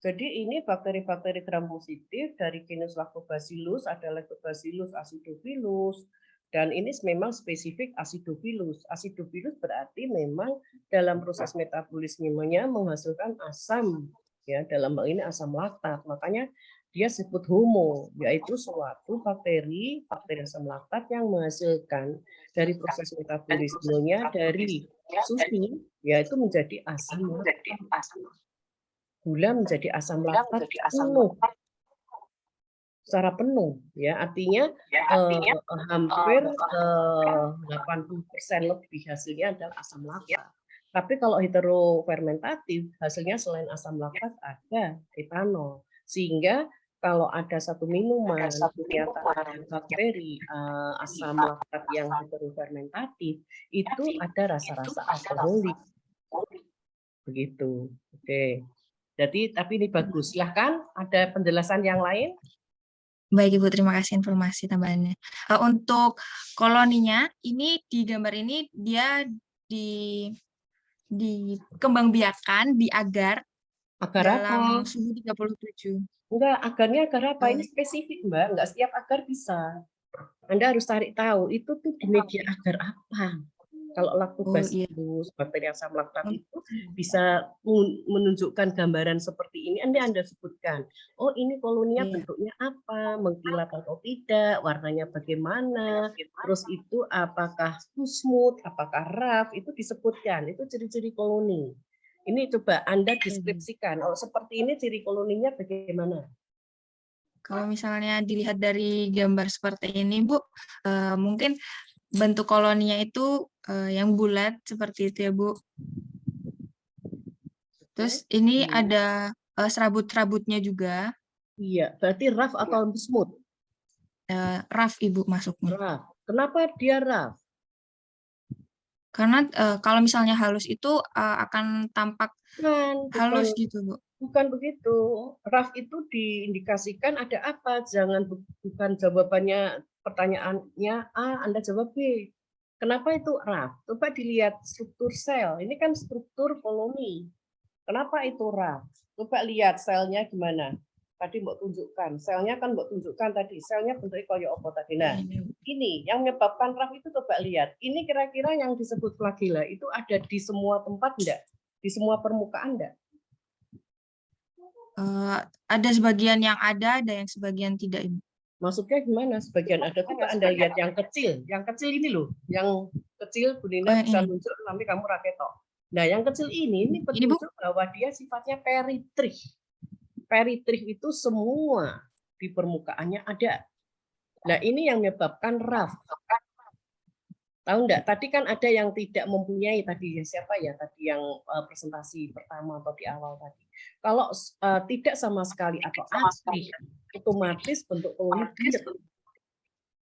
Jadi ini bakteri-bakteri gram positif dari genus Lactobacillus, ada Lactobacillus acidophilus, dan ini memang spesifik acidophilus. Acidophilus berarti memang dalam proses metabolismenya menghasilkan asam, ya dalam hal ini asam laktat. Makanya dia sebut homo, yaitu suatu bakteri asam laktat yang menghasilkan dari proses metabolismenya dari susu, yaitu menjadi asam laktat. Gula menjadi asam laktat penuh, secara penuh, ya artinya hampir 80% lebih hasilnya adalah asam laktat. Tapi kalau heterofermentatif hasilnya selain asam laktat ada etanol, sehingga kalau ada satu minuman ternyata ada bakteri asam laktat yang heterofermentatif itu ada rasa-rasa alkoholik, begitu. Oke. Jadi, tapi ini bagus. Silahkan, ada penjelasan yang lain? Baik, Ibu, terima kasih informasi tambahannya. Untuk koloninya, ini di gambar ini dia dikembangbiakan di agar dalam apa? suhu 37. Enggak, agarnya agar apa? Ini spesifik, Mbak. Enggak setiap agar bisa. Anda harus cari tahu, itu tuh di media agar apa. Kalau Lactobacillus, bakteri asam laktat itu bisa menunjukkan gambaran seperti ini. Anda sebutkan, oh ini koloninya bentuknya apa, mengkilap atau tidak, warnanya bagaimana, terus itu apakah smooth, apakah rough, itu disebutkan, itu ciri-ciri koloni. Ini coba Anda deskripsikan, oh seperti ini ciri koloninya bagaimana? Kalau misalnya dilihat dari gambar seperti ini, Bu, mungkin bentuk koloninya itu yang bulat seperti itu ya, Bu. Terus ini ada serabut-serabutnya juga. Iya, berarti rough atau smooth? Rough, Ibu, masuknya. Rough. Kenapa dia rough? Karena kalau misalnya halus itu akan tampak halus gitu, Bu. Bukan begitu. Rough itu diindikasikan ada apa? Bukan jawabannya, pertanyaannya A, Anda jawab B. Kenapa itu rough? Coba dilihat struktur sel. Ini kan struktur koloni. Kenapa itu rough? Coba lihat selnya gimana. Tadi Mbak tunjukkan. Selnya kan Mbak tunjukkan tadi. Selnya bentuknya kayak apa tadi. Nah, ini yang menyebabkan rough itu coba lihat. Ini kira-kira yang disebut flagella itu ada di semua tempat enggak? Di semua permukaan enggak? Ada sebagian yang ada yang sebagian tidak, Ibu. Maksudnya gimana? Sebagian ada, coba Anda lihat yang kecil ini loh, yang kecil Bu Nina bisa muncul, nanti kamu raketok. Nah, yang kecil ini petunjuk bahwa dia sifatnya peritrih. Peritrih itu semua di permukaannya ada. Nah, ini yang menyebabkan rough. Tahu enggak? Tadi kan ada yang tidak mempunyai tadi siapa ya tadi yang presentasi pertama atau di awal tadi. Kalau tidak sama sekali atau asli, otomatis bentuk koloni bulat.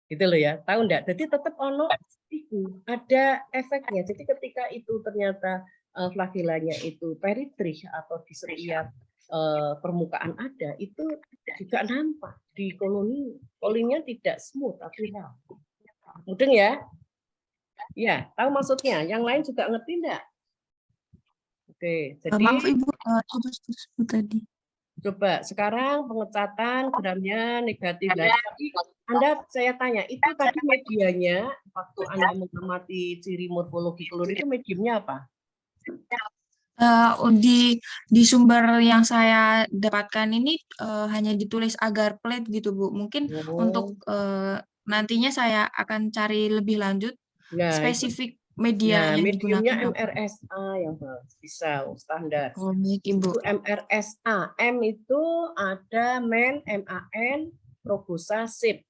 Gitu loh ya. Tahu enggak? Jadi tetap ono itu ada efeknya. Jadi ketika itu ternyata flagellanya itu peritrih atau di setiap permukaan ada, itu juga nampak di koloni. Koloninya tidak smooth tapi rough. Mudeng ya? Ya, tahu maksudnya. Yang lain juga ngerti enggak? Oke, jadi maaf Ibu, tadi. Coba sekarang pengecatan gramnya negatif. Anda saya tanya, itu tadi medianya waktu Anda mengamati ciri morfologi koloni itu mediumnya apa? Di sumber yang saya dapatkan ini hanya ditulis agar plate gitu, Bu. Mungkin untuk nantinya saya akan cari lebih lanjut spesifik media yang mediumnya digunakan. MRSA yang bisa standar. Oh, baik, Ibu. Itu MRSA. M itu ada MAN, MAN, Robusta, SIP.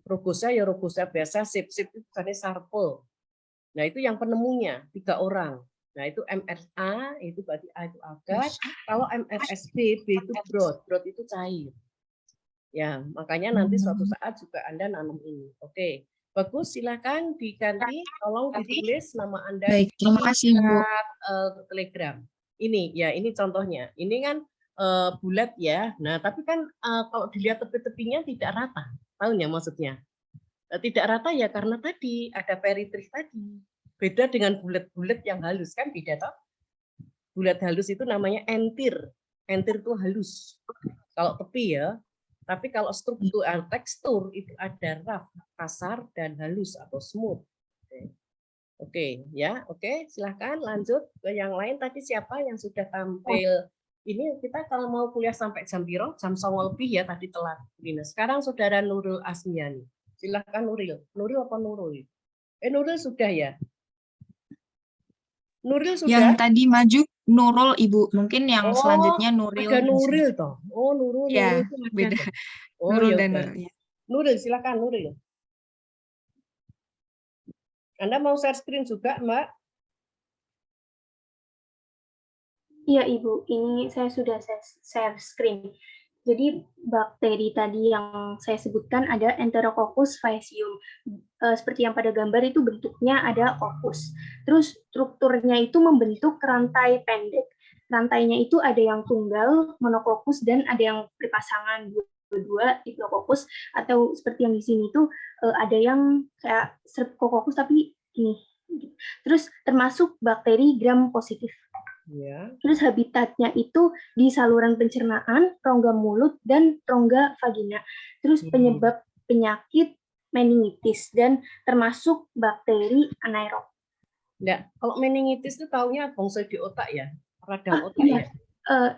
Robusta ya Robusta biasa, SIP itu tadi sarpul. Nah, itu yang penemunya 3 orang. Nah, itu MRA, itu berarti A itu agar. Kalau MRSB, B itu broth itu cair. Ya, makanya nanti suatu saat juga Anda nanam ini. Oke, bagus, silakan diganti, tolong ditulis nama Anda Baik, terima kasih, Bu. Telegram. Ini ya, ini contohnya. Ini kan bulat ya. Nah, tapi kan kalau dilihat tepi-tepinya tidak rata. Tahu ya maksudnya? Tidak rata ya karena tadi ada peritrih tadi. Beda dengan bulat-bulat yang halus, kan beda toh? Bulat halus itu namanya entir. Entir itu halus. Kalau tepi ya. Tapi kalau struktur tekstur itu ada rough, kasar dan halus atau smooth. Oke, ya, oke, silahkan lanjut ke yang lain. Tadi siapa yang sudah tampil? Ini kita kalau mau kuliah sampai jam piro? Jam 09.00 lebih ya, tadi telat. Sekarang saudara Nurul Asmiani. Silahkan Nuril. Nuril apa Nurul? Nuril sudah ya? Nuril sudah? Yang tadi maju Nurul, Ibu. Mungkin yang selanjutnya Nuril. Ada Nuril toh. Oh, Nurul. Ya, Nuril itu beda. Oh, Nurul ya dan udah. Nuril. Ya. Nuril, silakan Nuril. Anda mau share screen juga, Mbak? Iya, Ibu. Ini saya sudah share screen. Jadi bakteri tadi yang saya sebutkan ada Enterococcus faecium. Seperti yang pada gambar itu bentuknya ada kokus. Terus strukturnya itu membentuk rantai pendek. Rantainya itu ada yang tunggal, monokokus, dan ada yang berpasangan dua diplococcus, atau seperti yang di sini tuh ada yang kayak streptococcus tapi ini. Terus termasuk bakteri gram positif. Ya. Terus habitatnya itu di saluran pencernaan, rongga mulut, dan rongga vagina. Terus penyebab penyakit meningitis dan termasuk bakteri anaerob. Enggak, kalau meningitis itu taunya fungsi di otak ya, radang otak iya. ya.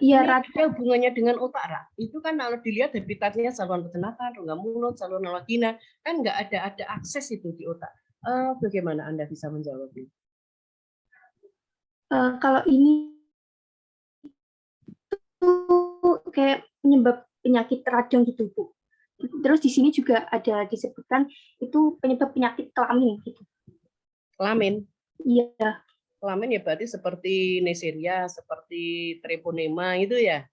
Iya, ada hubungannya dengan otak, Ra. Itu kan kalau dilihat habitatnya saluran pencernaan, rongga mulut, saluran vagina, kan nggak ada akses itu di otak. Bagaimana Anda bisa menjawab ini? Kalau ini tuh kayak penyebab penyakit radang gitu, Bu. Terus di sini juga ada disebutkan itu penyebab penyakit kelamin gitu. Kelamin? Iya. Kelamin ya berarti seperti Neisseria, seperti Treponema itu ya?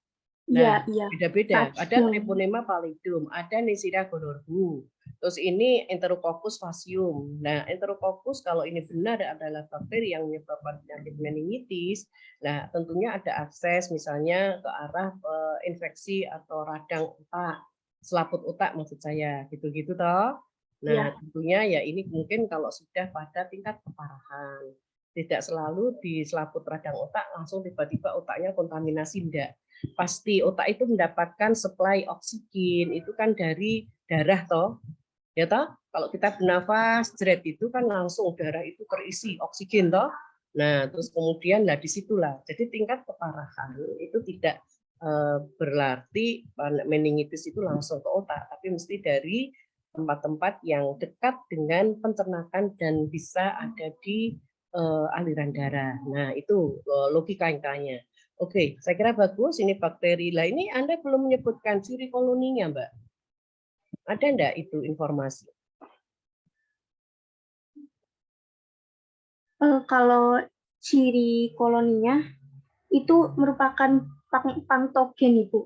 Iya, Nah, iya. beda-beda. Ada Treponema pallidum, ada Neisseria gonorrhoeae. Terus ini Enterococcus faecium. Nah, Enterococcus kalau ini benar adalah bakteri yang menyebabkan penyakit meningitis, nah tentunya ada akses misalnya ke arah infeksi atau radang otak, selaput otak maksud saya, gitu-gitu toh. Nah, tentunya ya ini mungkin kalau sudah pada tingkat keparahan. Tidak selalu di selaput radang otak langsung tiba-tiba otaknya kontaminasi, enggak. Pasti otak itu mendapatkan supply oksigen itu kan dari darah toh. Ya toh, kalau kita bernafas jeret itu kan langsung darah itu terisi oksigen toh. Nah, terus kemudian lah disitulah. Jadi tingkat keparahan itu tidak berarti meningitis itu langsung ke otak, tapi mesti dari tempat-tempat yang dekat dengan pencernaan dan bisa ada di aliran darah. Nah, itu logikanya. Oke, saya kira bagus. Ini bakteri. Lah ini Anda belum menyebutkan ciri koloninya, Mbak. Ada enggak itu informasi? Kalau ciri koloninya itu merupakan pantogen, Ibu.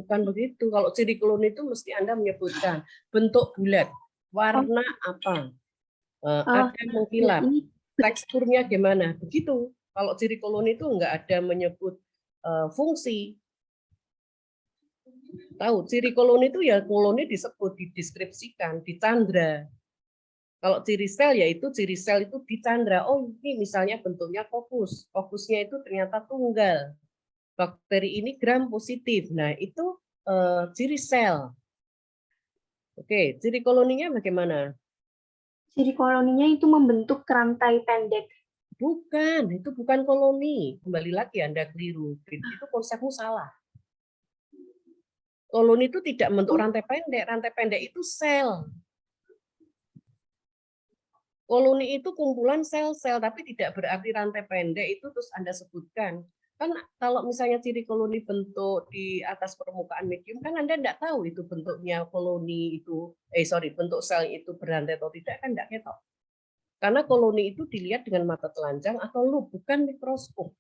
Bukan begitu. Kalau ciri koloni itu mesti Anda menyebutkan bentuk bulat, warna apa, ada mengkilap, teksturnya gimana. Begitu. Kalau ciri koloni itu enggak ada menyebut fungsi. Tahu, ciri koloni itu ya koloni disebut, dideskripsikan, dicandra. Kalau ciri sel yaitu ciri sel itu dicandra. Oh, ini misalnya bentuknya kokus. Kokusnya itu ternyata tunggal. Bakteri ini gram positif. Nah, itu ciri sel. Oke, ciri koloninya bagaimana? Ciri koloninya itu membentuk rantai pendek. Bukan, itu bukan koloni. Kembali lagi Anda keliru. Itu konsepmu salah. Koloni itu tidak membentuk rantai pendek. Rantai pendek itu sel. Koloni itu kumpulan sel-sel, tapi tidak berarti rantai pendek itu terus Anda sebutkan. Kan kalau misalnya ciri koloni bentuk di atas permukaan medium, kan Anda tidak tahu itu bentuknya koloni itu, bentuk sel itu berantai atau tidak, kan tidak ketok. Karena koloni itu dilihat dengan mata telanjang atau lup, bukan mikroskop.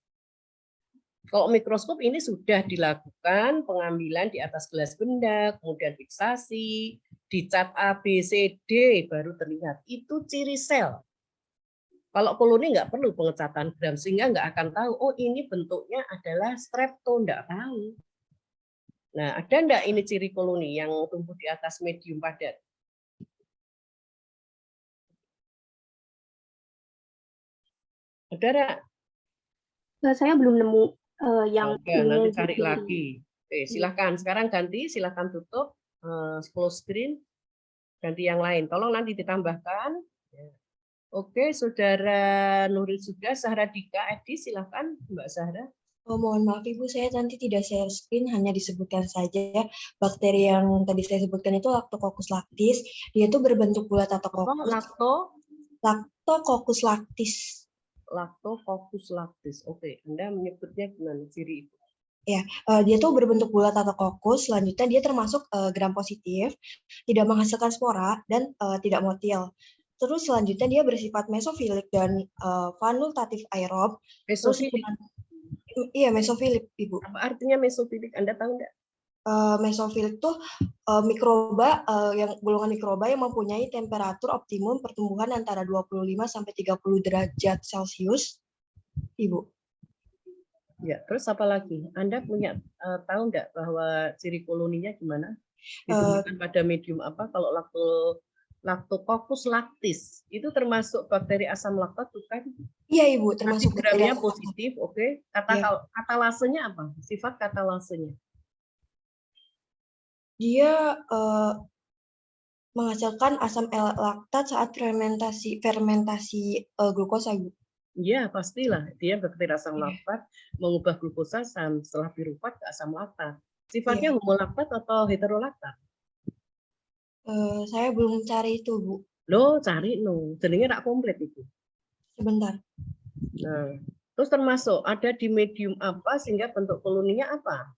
Kalau mikroskop ini sudah dilakukan pengambilan di atas gelas benda, kemudian fiksasi, dicat A, B, C, D, baru terlihat. Itu ciri sel. Kalau koloni nggak perlu pengecatan gram, sehingga nggak akan tahu, oh ini bentuknya adalah strepto, nggak tahu. Nah, ada nggak ini ciri koloni yang tumbuh di atas medium padat? Ada nggak? Saya belum nemu yang Oke, nanti ini cari di- lagi. Oke, silahkan. Sekarang ganti, silahkan tutup, close screen, ganti yang lain. Tolong nanti ditambahkan. Oke, Saudara Nuril sudah, Zahra Dika, Edi, silahkan Mbak Zahra. Oh, mohon maaf Ibu, saya nanti tidak share screen, hanya disebutkan saja bakteri yang tadi saya sebutkan itu Lactococcus lactis. Dia itu berbentuk bulat atau kokus. Lactococcus lactis. Lactococcus lactis. Oke, Anda menyebutnya gimana ciri itu? Ya, dia tuh berbentuk bulat atau kokus. Selanjutnya dia termasuk gram positif, tidak menghasilkan spora dan tidak motil. Terus selanjutnya dia bersifat mesofilik dan fakultatif aerob. Mesofilik. Iya, mesofilik, Ibu. Apa artinya mesofilik? Anda tahu nggak? Mesofilik tuh mikroba yang golongan mikroba yang mempunyai temperatur optimum pertumbuhan antara 25 sampai 30 derajat Celcius, Ibu. Ya, terus apa lagi? Anda punya tahu nggak bahwa ciri koloninya gimana? Ditemukan pada medium apa? Kalau Lactococcus lactis itu termasuk bakteri asam laktat bukan? Iya Ibu, termasuk gramnya positif, oke. Katalasenya apa? Sifat katalasenya? Dia menghasilkan asam laktat saat fermentasi glukosa, Ibu. Iya, pastilah. Dia bakteri asam laktat mengubah glukosa setelah piruvat ke asam laktat. Sifatnya homolaktat atau heterolaktat? Saya belum cari itu, Bu. Loh, cari no. Jadinya tak komplit itu. Sebentar. Nah, terus termasuk ada di medium apa sehingga bentuk koloninya apa?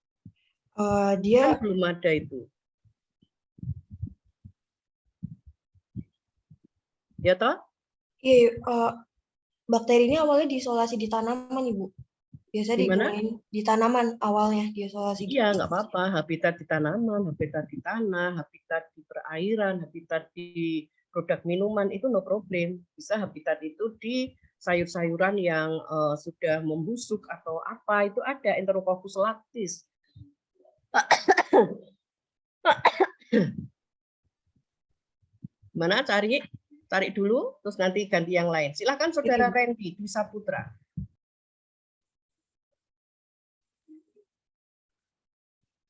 Dia kan belum ada itu. Ya toh? Iya, bakteri ini awalnya diisolasi di tanaman, Ibu. Biasanya digunakan di tanaman awalnya diisolasi. Iya, nggak apa-apa. Habitat di tanaman, habitat di tanah, habitat di perairan, habitat di produk minuman itu no problem. Bisa habitat itu di sayur-sayuran yang sudah membusuk atau apa itu ada Enterococcus lactis. Mana cari dulu, terus nanti ganti yang lain. Silakan Saudara Randy Dwi Saputra.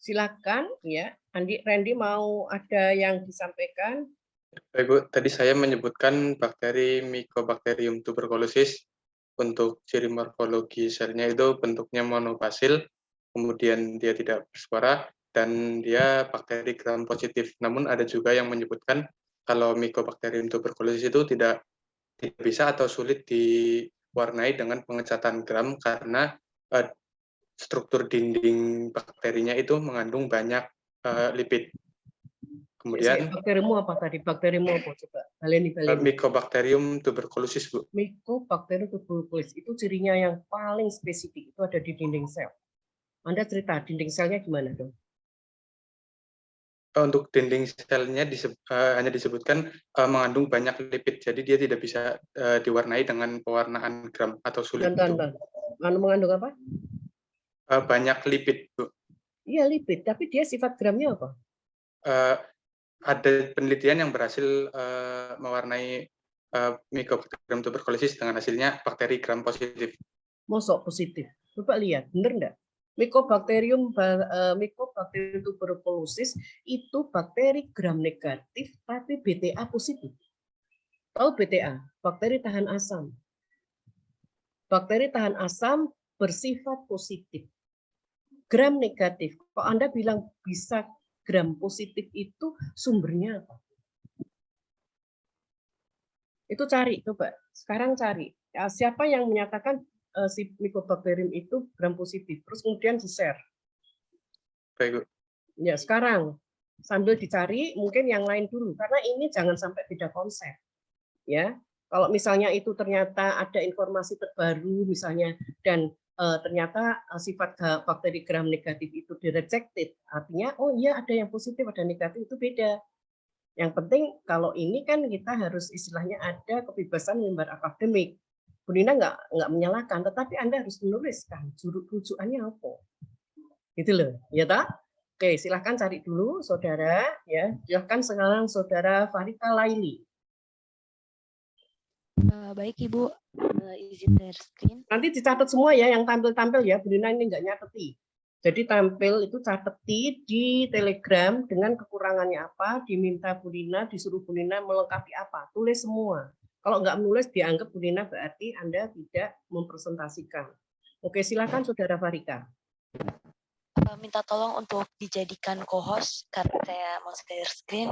Silakan ya, Randy mau ada yang disampaikan? Baik Bu, tadi saya menyebutkan bakteri Mycobacterium tuberculosis. Untuk ciri morfologi selnya itu bentuknya monobasil, kemudian dia tidak berspora, dan dia bakteri gram positif. Namun ada juga yang menyebutkan kalau Mycobacterium tuberculosis itu tidak bisa atau sulit diwarnai dengan pengecatan gram karena struktur dinding bakterinya itu mengandung banyak lipid. Kemudian bakterimu apa tadi? Bakterimu apa coba? Baleni. Mycobacterium tuberculosis, Bu. Mycobacterium tuberculosis itu cirinya yang paling spesifik itu ada di dinding sel. Anda cerita dinding selnya gimana dong? Untuk dinding selnya hanya disebutkan mengandung banyak lipid, jadi dia tidak bisa diwarnai dengan pewarnaan gram atau sulit. Mengandung apa? Banyak lipid, Bu. Iya lipid, tapi dia sifat gramnya apa? Ada penelitian yang berhasil mewarnai Mycobacterium tuberculosis dengan hasilnya bakteri gram positif. Mosok positif? Coba lihat, bener enggak? Mycobacterium tuberculosis itu bakteri gram negatif tapi BTA positif. Tahu BTA? Bakteri tahan asam. Bakteri tahan asam bersifat positif. Gram negatif. Kok Anda bilang bisa gram positif itu sumbernya apa? Itu cari, coba. Sekarang cari. Ya, siapa yang menyatakan si Mycobacterium itu gram positif? Terus kemudian di-share. Baik, Bu. Ya, sekarang sambil dicari mungkin yang lain dulu karena ini jangan sampai beda konsep. Ya. Kalau misalnya itu ternyata ada informasi terbaru misalnya dan ternyata sifat bakteri gram negatif itu di-rejected, artinya oh iya ada yang positif, ada negatif, itu beda. Yang penting kalau ini kan kita harus istilahnya ada kebebasan mimbar akademik. Bu Nina nggak menyalahkan, tetapi Anda harus menuliskan rujukannya apa. Gitu loh, ya tak? Oke, silahkan cari dulu saudara, ya. Silahkan sekarang saudara Farika Laili. Baik Ibu, izin share screen. Nanti dicatat semua ya yang tampil-tampil ya, Bu Nina ini nggak nyateti. Jadi tampil itu cateti di Telegram dengan kekurangannya apa, diminta Bu Nina, disuruh Bu Nina melengkapi apa, tulis semua. Kalau nggak menulis dianggap Bu Nina berarti Anda tidak mempresentasikan. Oke, silakan saudara Farika. Minta tolong untuk dijadikan co-host karena saya mau share screen.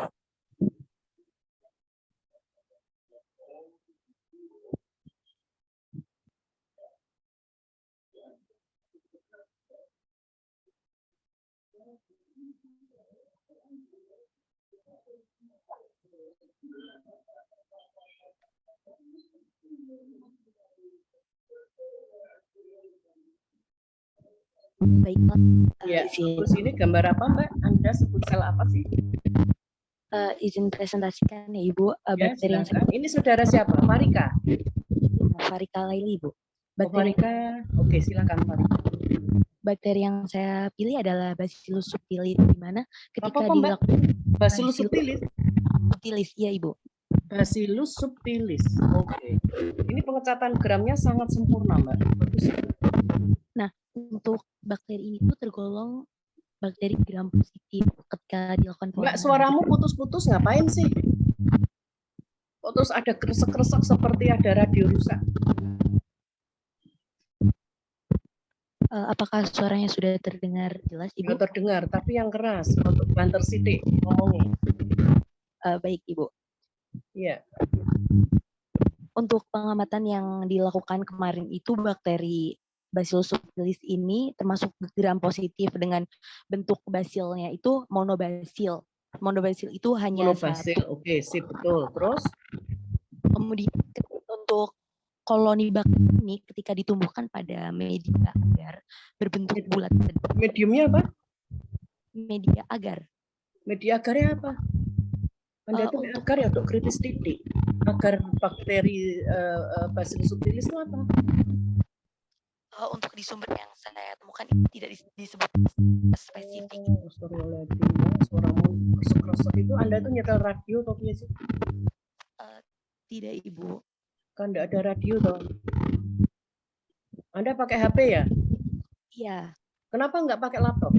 Baiklah. Ya, terus ini gambar apa Mbak? Anda sebut sel apa sih? Izin presentasikan ya Ibu. Ya, Bakteri yang ini saudara siapa? Farika? Farika Laili Ibu. Farika, oke silakan Farika. Bakteri yang saya pilih adalah Bacillus subtilis, di mana ketika dilakukan Bacillus subtilis? Subtilis, iya Ibu. Bacillus subtilis, oke. Ini pengecatan gramnya sangat sempurna Mbak. Bagus. Nah, untuk bakteri ini tuh tergolong bakteri gram positif ketika dilakukan Mbak, suaramu putus-putus ngapain sih? Terus ada kresek-kresek seperti ada radio rusak. Apakah suaranya sudah terdengar jelas Ibu? Sudah terdengar, tapi yang keras untuk banter sidik ngomongnya. Baik Ibu. Iya. Untuk pengamatan yang dilakukan kemarin itu bakteri Bacillus subtilis ini termasuk gram positif dengan bentuk basilnya itu monobasil. Monobasil itu hanya monobasil, oke, sip, betul. Terus? Kemudian untuk koloni bakteri ini ketika ditumbuhkan pada media agar berbentuk bulat. Mediumnya apa? Media agar. Media agarnya apa? Anda itu agar ya untuk kritis titik. Agar bakteri Bacillus subtilis itu apa? Untuk di sumber yang saya temukan itu tidak disebut spesifik. Suaramu kresek-kresek itu Anda itu nyetel radio atau apa sih? Tidak Ibu. Kan enggak ada radio toh. Anda pakai HP ya? Iya. Kenapa enggak pakai laptop?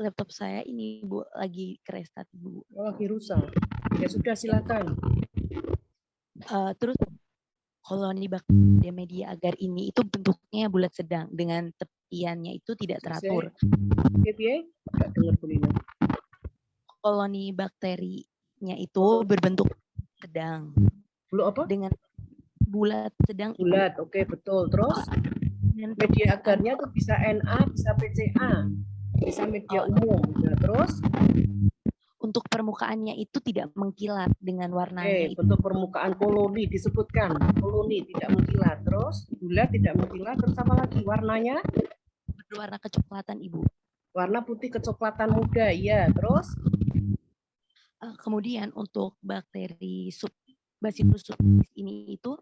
Laptop saya ini Bu lagi restart Bu. Lagi rusak. Ya sudah silakan. Terus koloni bakteri media agar ini itu bentuknya bulat sedang dengan tepiannya itu tidak teratur. Koloni bakterinya itu berbentuk sedang. Apa? Dengan bulat sedang. Bulat, oke betul. Terus media agarnya tuh bisa Na, bisa PCA, bisa media umum. Nah, terus untuk permukaannya itu tidak mengkilat dengan warnanya. Bentuk permukaan koloni disebutkan. Koloni tidak mengkilat. Terus bulat tidak mengkilat. Terus apa lagi? Warnanya? Berwarna kecoklatan Ibu. Warna putih kecoklatan muda. Iya. Terus? Kemudian untuk bakteri Bacillus subtilis ini itu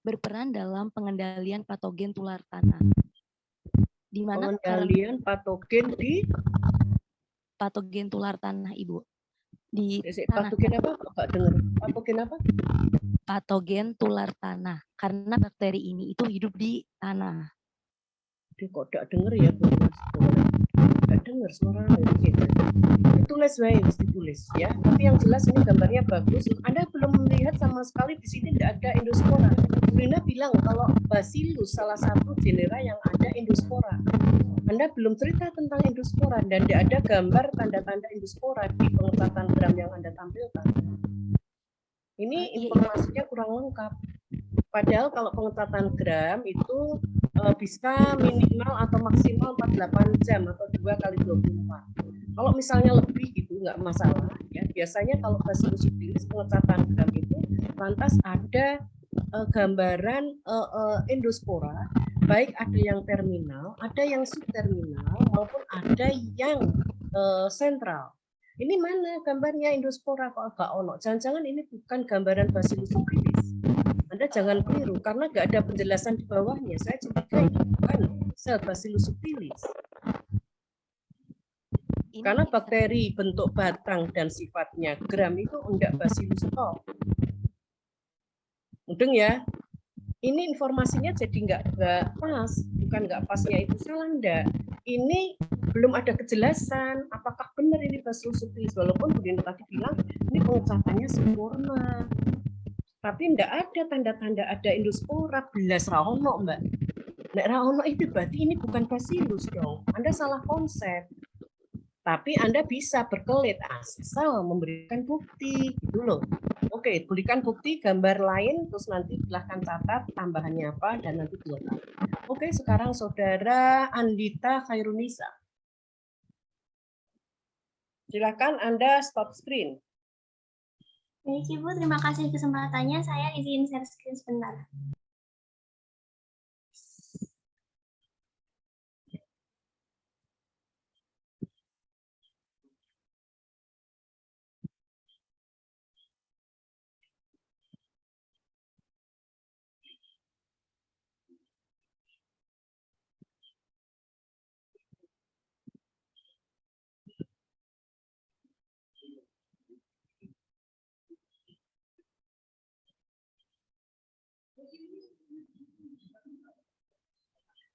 berperan dalam pengendalian patogen tular tanah. Di mana pengendalian patogen di patogen tular tanah Ibu. Di patogen apa? Enggak dengar. Patogen apa? Patogen tular tanah. Karena bakteri ini itu hidup di tanah. Dia kok enggak dengar ya, Bu? Enggak dengar suaranya. Tulis wae, mesti tulis ya. Tapi yang jelas ini gambarnya bagus. Anda belum melihat sama sekali di sini tidak ada endospora. Rina bilang kalau Bacillus salah satu genera yang ada endospora. Anda belum cerita tentang endospora dan tidak ada gambar tanda-tanda endospora di pengecatan gram yang Anda tampilkan. Ini informasinya kurang lengkap. Padahal kalau pengecatan gram itu bisa minimal atau maksimal 48 jam atau 2 kali 24. Kalau misalnya lebih gitu, nggak masalah. Ya, biasanya kalau Bacillus subtilis pengecatan gram itu lantas ada gambaran endospora, baik ada yang terminal, ada yang subterminal, maupun ada yang sentral. Ini mana gambarnya endospora kok agak ono? Jangan-jangan ini bukan gambaran Bacillus subtilis. Anda jangan keliru karena nggak ada penjelasan di bawahnya. Saya curiga ini bukan sel Bacillus subtilis. Karena bakteri bentuk batang dan sifatnya gram itu enggak Bacillus top. Mudeng ya? Ini informasinya jadi nggak pas, bukan nggak pasnya itu salah enggak. Ini belum ada kejelasan apakah benar ini Bacillus subtilis, walaupun Bu Dina tadi bilang ini pengecatannya sempurna. Tapi enggak ada tanda-tanda ada endospora, belas raono, Mbak. Nek raono itu berarti ini bukan Bacillus dong. Anda salah konsep. Tapi Anda bisa berkelit asal memberikan bukti, gitu loh. Oke, berikan bukti gambar lain, terus nanti silahkan catat tambahannya apa, dan nanti buat. Oke, sekarang Saudara Andita Khairunisa. Silakan Anda stop screen. Baik, Ibu, terima kasih kesempatannya. Saya izin share screen sebentar.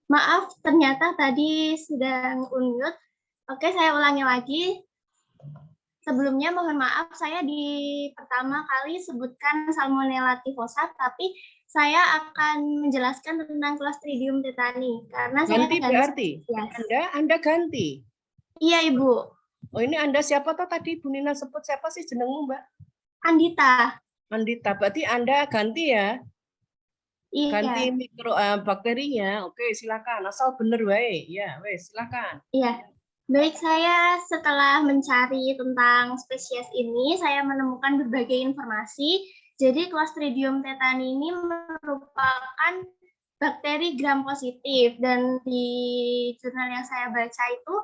Maaf, ternyata tadi sedang unmute. Oke, saya ulangi lagi. Sebelumnya mohon maaf, saya di pertama kali sebutkan Salmonella typhosa, tapi saya akan menjelaskan tentang Clostridium tetani. Karena Ganti saya berarti? Anda ganti? Iya, Ibu. Oh, ini Anda siapa toh tadi Bu Nina sebut siapa sih jenengmu, Mbak? Andita. Andita, berarti Anda ganti ya? Iya. Ganti bakterinya. Oke, silakan. Asal bener wae. Ya, wes, silakan. Iya. Baik, saya setelah mencari tentang spesies ini, saya menemukan berbagai informasi. Jadi Clostridium tetani ini merupakan bakteri gram positif, dan di jurnal yang saya baca itu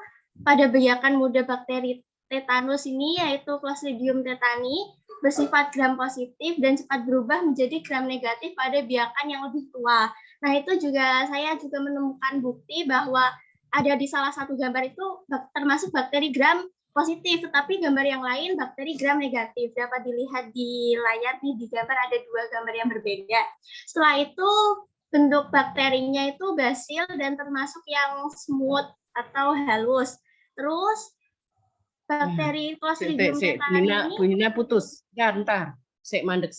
pada biakan muda bakteri tetanus ini, yaitu Clostridium tetani, bersifat gram positif dan cepat berubah menjadi gram negatif pada biakan yang lebih tua. Nah, itu juga saya juga menemukan bukti bahwa ada di salah satu gambar itu termasuk bakteri gram positif, tetapi gambar yang lain bakteri gram negatif. Dapat dilihat di layar nih, di gambar ada dua gambar yang berbeda. Setelah itu bentuk bakterinya itu basil dan termasuk yang smooth atau halus. Terus bakteri Clostridium tetani ini. Bu Nina putus. Ya, entar. Sik mandek.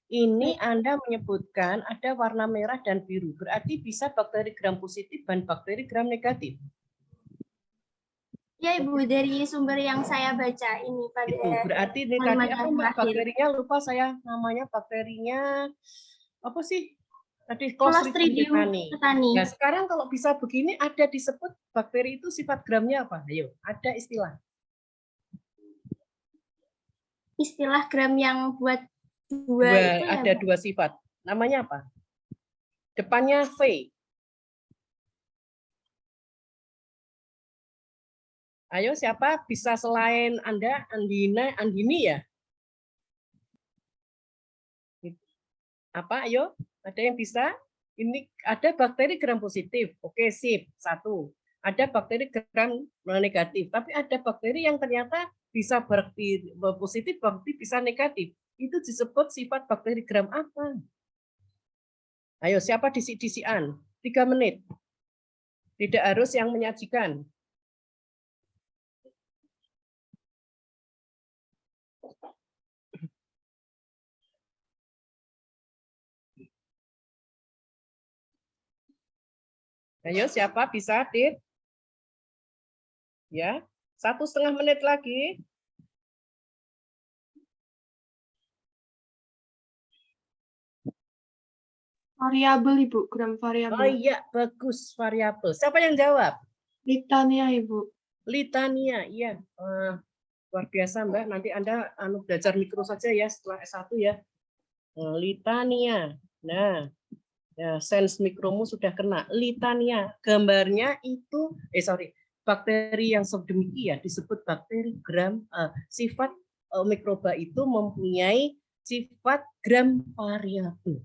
Ini Anda menyebutkan ada warna merah dan biru. Berarti bisa bakteri gram positif dan bakteri gram negatif. Ya, Ibu, dari sumber yang saya baca ini pada itu berarti ini tadi apa Mbak bakterinya, lupa saya namanya, bakterinya apa sih? Tadi Clostridium tetani. Nah, sekarang kalau bisa begini ada disebut bakteri itu sifat gramnya apa? Ayo, ada istilah. Istilah gram yang buat dua itu ada ya, dua sifat. Namanya apa? Depannya V. Ayo, siapa bisa selain Anda? Andini ya? Apa? Ayo, ada yang bisa? Ini ada bakteri gram positif. Oke, sip. 1. Ada bakteri gram negatif. Tapi ada bakteri yang ternyata bisa positif, berarti bisa negatif. Itu disebut sifat bakteri gram apa? Ayo, siapa disik-disikan? 3 menit. Tidak harus yang menyajikan. Ayo, siapa bisa, Dit? Ya, 1,5 menit lagi. Variabel, Ibu, gram variabel. Oh iya, bagus, variabel. Siapa yang jawab? Litania, Ibu. Litania, iya. Luar biasa Mbak, nanti Anda belajar mikro saja ya setelah S1 ya. Litania. Nah, ya, sense mikromu sudah kena. Litania, gambarnya itu, bakteri yang sedemikian disebut bakteri gram, sifat mikroba itu mempunyai sifat gram variabel.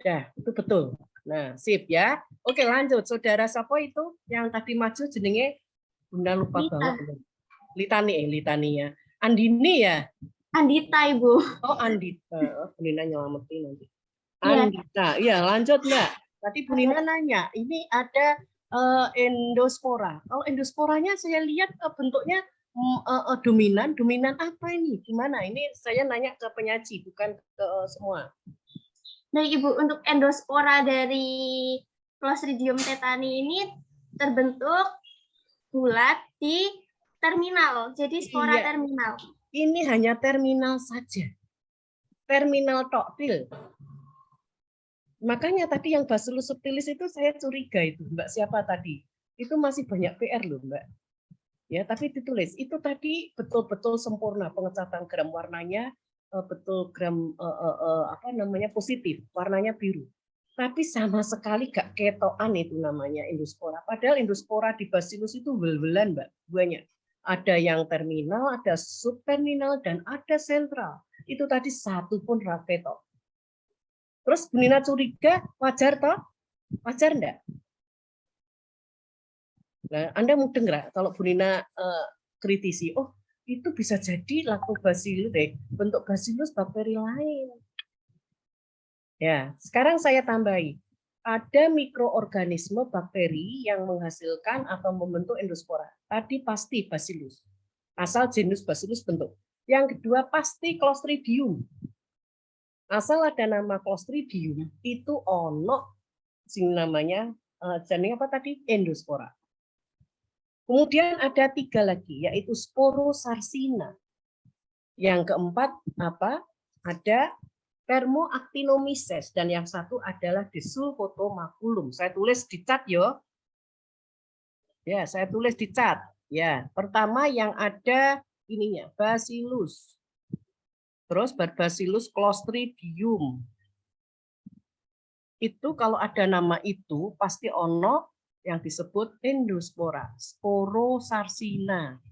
Ya, itu betul. Nah, sip ya. Oke, lanjut. Saudara siapa itu yang tadi maju jenenge? Bunda lupa banget. Litania. Andini ya? Andita, Ibu. Oh, Andita. Bu Nina nyelamatin nanti. Iya. Andita. Ya, lanjut Mbak. Tadi Bu Nina nanya, ini ada endospora. Kalau endosporanya saya lihat bentuknya dominan. Dominan apa ini? Gimana? Ini saya nanya ke penyaji, bukan ke semua. Nah, Ibu, untuk endospora dari Clostridium tetani ini terbentuk bulat di terminal. Jadi spora Iya. terminal. Ini hanya terminal saja. Terminal toktil. Makanya tadi yang Bacillus subtilis itu saya curiga itu, Mbak siapa tadi? Itu masih banyak PR loh, Mbak. Ya, tapi ditulis itu tadi betul-betul sempurna pengecatan gram warnanya betul gram positif, warnanya biru. Tapi sama sekali gak ketoan itu namanya endospora. Padahal endospora di Bacillus itu wel-welan, Mbak, banyak. Ada yang terminal, ada subterminal, dan ada sentral. Itu tadi satu pun raketok. Terus Bu Nina curiga, wajar toh? Wajar enggak? Nah, Anda mudeng nggak kalau Bu Nina kritisi, oh itu bisa jadi lactobacillus bentuk bacillus bakteri lain. Ya, sekarang saya tambahi. Ada mikroorganisme bakteri yang menghasilkan atau membentuk endospora. Tadi pasti bacillus. Asal genus bacillus bentuk. Yang kedua pasti Clostridium. Asal ada nama Clostridium itu ono sing namanya jenis apa tadi? Endospora. Kemudian ada 3 lagi yaitu Sporosarsina. Yang keempat apa? Ada Thermoactinomyces dan yang satu adalah Desulfotomaculum. Saya tulis di cat yo. Ya, saya tulis di cat. Ya, pertama yang ada ininya Bacillus. Terus Bacillus Clostridium. Itu kalau ada nama itu pasti ono yang disebut endospora, Sporosarsina.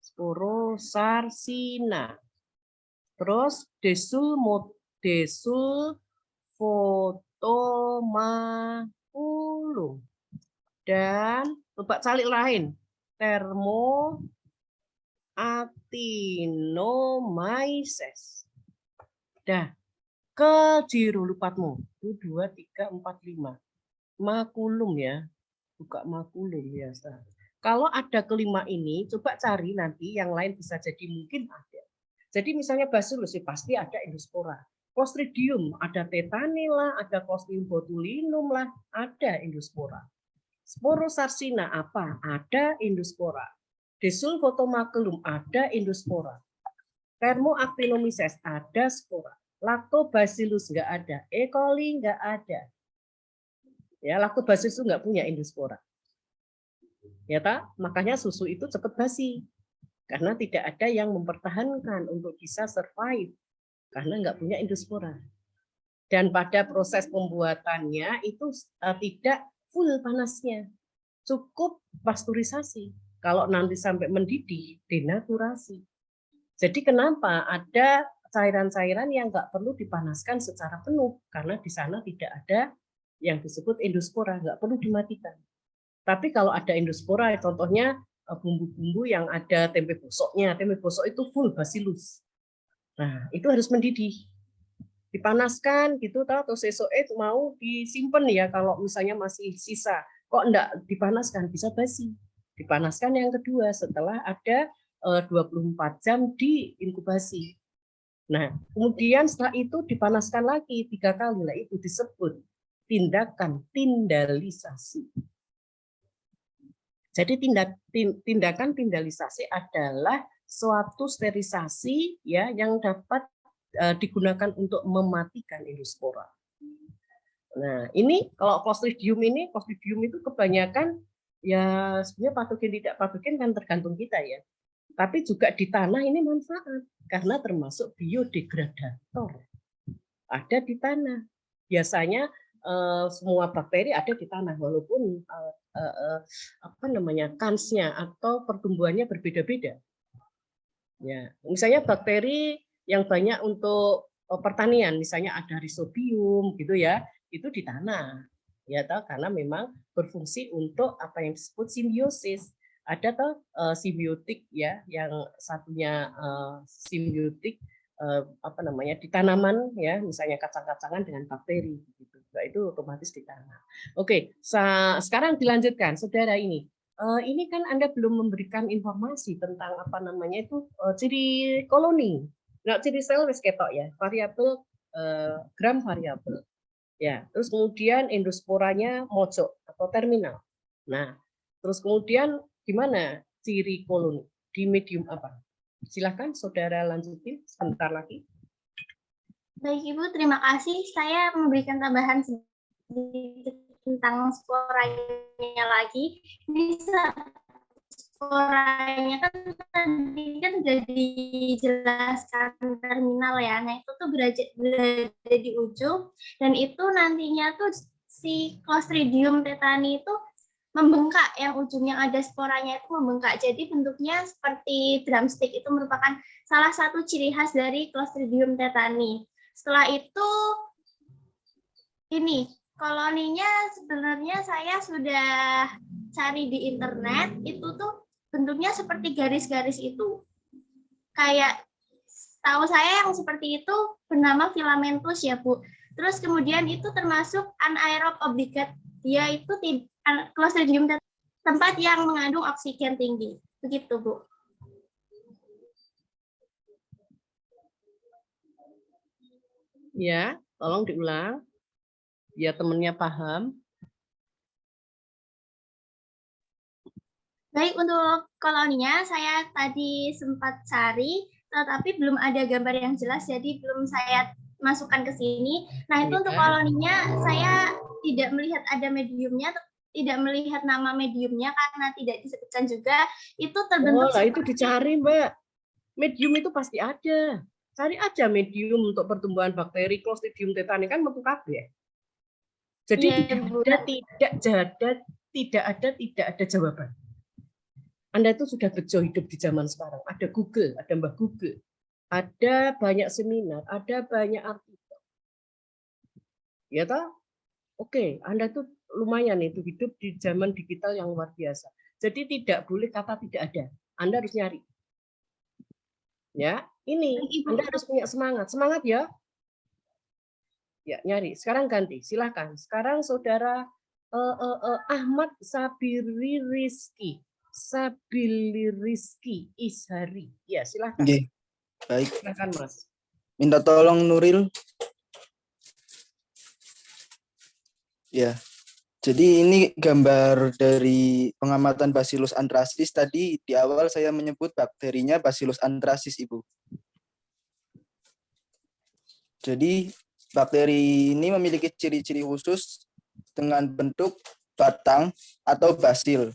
Sporosarsina. Terus Desulfotomaculum. Dan coba cari lain. Thermoactinomyces. Dah. Keliru lupatmu. 1, 2, 3, 4, 5. Makulum ya. Buka makulum ya. Kalau ada kelima ini, coba cari nanti yang lain bisa jadi mungkin ada. Jadi misalnya Bacillus pasti ada endospora. Clostridium ada tetani lah, ada Clostridium botulinum lah, ada endospora. Sporosarsina apa? Ada endospora. Desulfotomaculum ada endospora. Thermoactinomyces ada spora. Lactobacillus enggak ada. E. coli enggak ada. Ya, lactobacillus itu enggak punya endospora. Ya tak? Makanya susu itu cepat basi. Karena tidak ada yang mempertahankan untuk bisa survive. Karena enggak punya endospora. Dan pada proses pembuatannya itu tidak full panasnya. Cukup pasteurisasi. Kalau nanti sampai mendidih, denaturasi. Jadi kenapa ada cairan-cairan yang nggak perlu dipanaskan secara penuh? Karena di sana tidak ada yang disebut endospora, nggak perlu dimatikan. Tapi kalau ada endospora, contohnya bumbu-bumbu yang ada tempe bosoknya, tempe bosok itu full bacillus. Nah, itu harus mendidih. Dipanaskan gitu atau sesuai mau disimpan ya kalau misalnya masih sisa. Kok enggak dipanaskan bisa basi. Dipanaskan yang kedua setelah ada 24 jam di inkubasi. Nah, kemudian setelah itu dipanaskan lagi 3 kali. Nah, itu disebut tindakan tindalisasi. Jadi tindakan tindalisasi adalah suatu sterilisasi ya yang dapat digunakan untuk mematikan endospora. Nah, ini kalau Clostridium itu kebanyakan ya sebenarnya patogen tidak patogen kan tergantung kita ya. Tapi juga di tanah ini manfaat karena termasuk biodegradator. Ada di tanah. Biasanya semua bakteri ada di tanah walaupun kansnya atau pertumbuhannya berbeda-beda. Ya, misalnya bakteri yang banyak untuk pertanian, misalnya ada rhizobium gitu ya, itu di tanah. Ya toh, karena memang berfungsi untuk apa yang disebut simbiosis. Ada toh simbiotik ya, yang satunya simbiotik di tanaman ya, misalnya kacang-kacangan dengan bakteri gitu. Nah, itu otomatis di tanah. Oke, sekarang dilanjutkan saudara ini. Ini kan Anda belum memberikan informasi tentang ciri koloni. Nah, ciri sel wis ketok ya, variabel gram variabel. Ya, terus kemudian endosporanya mojok atau terminal. Nah, terus kemudian gimana ciri koloni di medium apa? Silakan saudara lanjutin sebentar lagi. Baik Ibu, terima kasih. Saya memberikan tambahan sedikit tentang sporanya lagi. Ini sporanya kan tadi kan sudah dijelaskan terminal ya. Nah itu tuh berada di ujung dan itu nantinya tuh si Clostridium tetani itu membengkak, yang ujung yang ada sporanya itu membengkak. Jadi bentuknya seperti drumstick, itu merupakan salah satu ciri khas dari Clostridium tetani. Setelah itu ini koloninya sebenarnya saya sudah cari di internet, itu tuh bentuknya seperti garis-garis itu. Kayak tahu saya yang seperti itu bernama filamentus ya Bu. Terus kemudian itu termasuk anaerob obligate. Dia itu Clostridium tempat yang mengandung oksigen tinggi. Begitu Bu. Ya, tolong diulang. Ya, temennya paham. Baik, untuk koloninya saya tadi sempat cari, tetapi belum ada gambar yang jelas, jadi belum saya masukkan ke sini. Nah, itu untuk koloninya saya tidak melihat ada mediumnya, tidak melihat nama mediumnya karena tidak disebutkan juga. Itu terbentuk. Oh, itu dicari, Mbak. Medium itu pasti ada. Cari aja medium untuk pertumbuhan bakteri Clostridium tetani, kan metu kabeh. Jadi tidak ada jawaban. Anda itu sudah bejo hidup di zaman sekarang. Ada Google, ada Mbah Google, ada banyak seminar, ada banyak artikel. Ya toh? Oke, Anda itu lumayan itu hidup di zaman digital yang luar biasa. Jadi tidak boleh kata tidak ada. Anda harus nyari. Ya, ini Anda harus punya semangat. Semangat ya. Ya, nyari. Sekarang ganti. Silakan. Sekarang saudara Ahmad Sabiri Rizki Ishari. Ya, silakan. Oke. Baik. Silakan, Mas. Minta tolong Nuril. Ya. Jadi ini gambar dari pengamatan Bacillus anthracis. Tadi di awal saya menyebut bakterinya Bacillus anthracis, Ibu. Jadi bakteri ini memiliki ciri-ciri khusus dengan bentuk batang atau basil.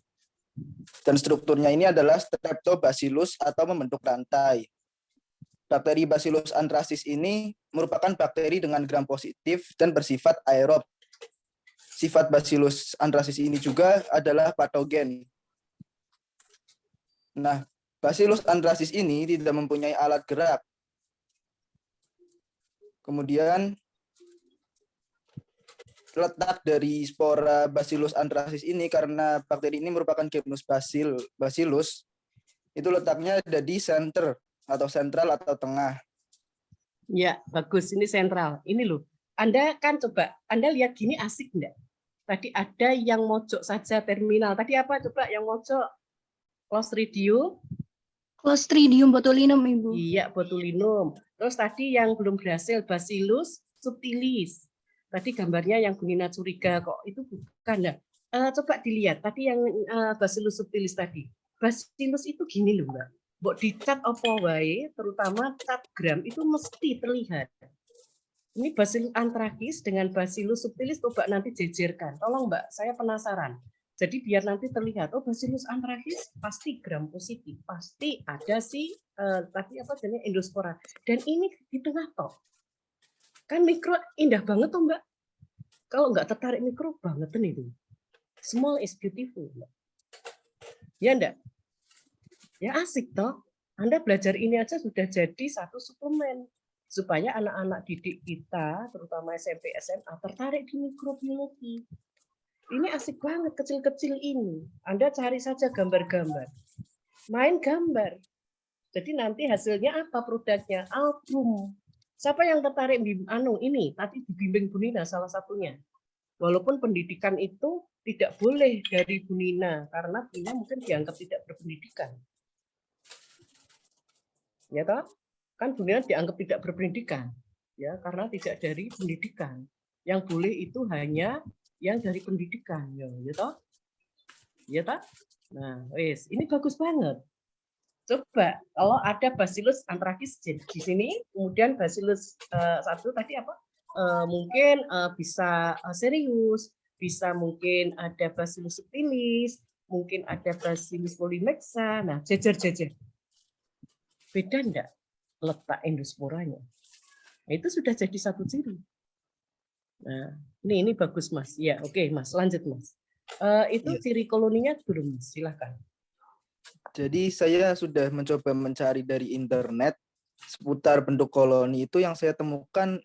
Dan strukturnya ini adalah Streptobacillus atau membentuk rantai. Bakteri Bacillus anthracis ini merupakan bakteri dengan gram positif dan bersifat aerob. Sifat Bacillus anthracis ini juga adalah patogen. Nah, Bacillus anthracis ini tidak mempunyai alat gerak. Kemudian letak dari spora Bacillus anthracis ini, karena bakteri ini merupakan genus Bacillus, itu letaknya ada di center atau sentral atau tengah. Ya, bagus. Ini sentral. Ini loh. Anda kan coba, Anda lihat gini asik enggak? Tadi ada yang mojok saja terminal. Tadi apa coba yang mojok? Clostridium botulinum, Ibu. Iya, botulinum. Terus tadi yang belum berhasil Bacillus subtilis. Tadi gambarnya yang Bu Nina curiga kok itu bukan. Nah, coba dilihat tadi yang Bacillus subtilis tadi. Bacillus itu gini loh, Mbak. Mbok dicat apa wae, terutama cat gram itu mesti terlihat. Ini Bacillus anthracis dengan Bacillus subtilis, coba nanti jejerkan. Tolong Mbak, saya penasaran. Jadi biar nanti terlihat, oh Bacillus anthracis pasti gram positif, pasti ada si tadi apa jenis endospora. Dan ini di tengah toh. Kan mikro indah banget tuh Mbak. Kalau nggak tertarik mikro banget itu. Small is beautiful. Mbak. Ya enggak? Ya asik toh. Anda belajar ini aja sudah jadi satu suplemen supaya anak-anak didik kita, terutama SMP, SMA, tertarik di mikrobiologi. Ini asik banget kecil-kecil ini. Anda cari saja gambar-gambar. Main gambar. Jadi nanti hasilnya apa produknya? Album. Siapa yang tertarik ini? Tadi dibimbing Bu Nina salah satunya. Walaupun pendidikan itu tidak boleh dari Bu Nina karena Bu Nina mungkin dianggap tidak berpendidikan. Ya toh? Kan Bu Nina dianggap tidak berpendidikan, ya karena tidak dari pendidikan. Yang boleh itu hanya yang dari pendidikan, ya toh? Ya toh? Nah, wes, ini bagus banget. Coba kalau ada Bacillus anthracis di sini, kemudian Bacillus satu tadi apa? Mungkin bisa serius, bisa mungkin ada Bacillus subtilis, mungkin ada Bacillus polymexa. Nah, jejer-jejer. Beda enggak letak endosporanya? Nah, itu sudah jadi satu ciri. Nah, ini bagus Mas. Ya, oke Mas, lanjut Mas. Itu ciri koloninya belum, Mas? Silakan. Jadi saya sudah mencoba mencari dari internet seputar bentuk koloni itu yang saya temukan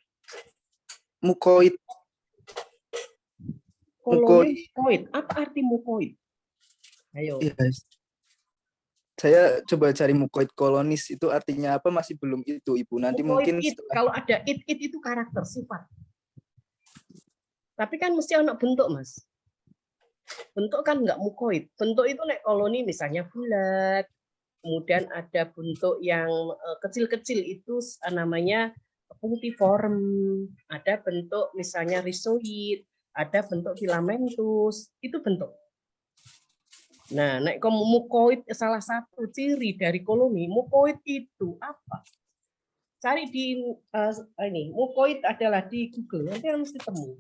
mukoid. Mukoid. Apa arti mukoid? Ayo. Yes. Saya coba cari mukoid kolonis itu artinya apa masih belum itu Ibu. Nanti mukoid mungkin kalau ada it itu karakter sifat. Tapi kan mesti ada bentuk Mas. Bentuk kan enggak mukoid. Bentuk itu nek koloni misalnya bulat. Kemudian ada bentuk yang kecil-kecil itu namanya punctiform. Ada bentuk misalnya rhizoid, ada bentuk filamentus. Itu bentuk. Nah, nek mukoid salah satu ciri dari koloni, mukoid itu apa? Cari di ini, mukoid adalah di Google, nanti mesti temu.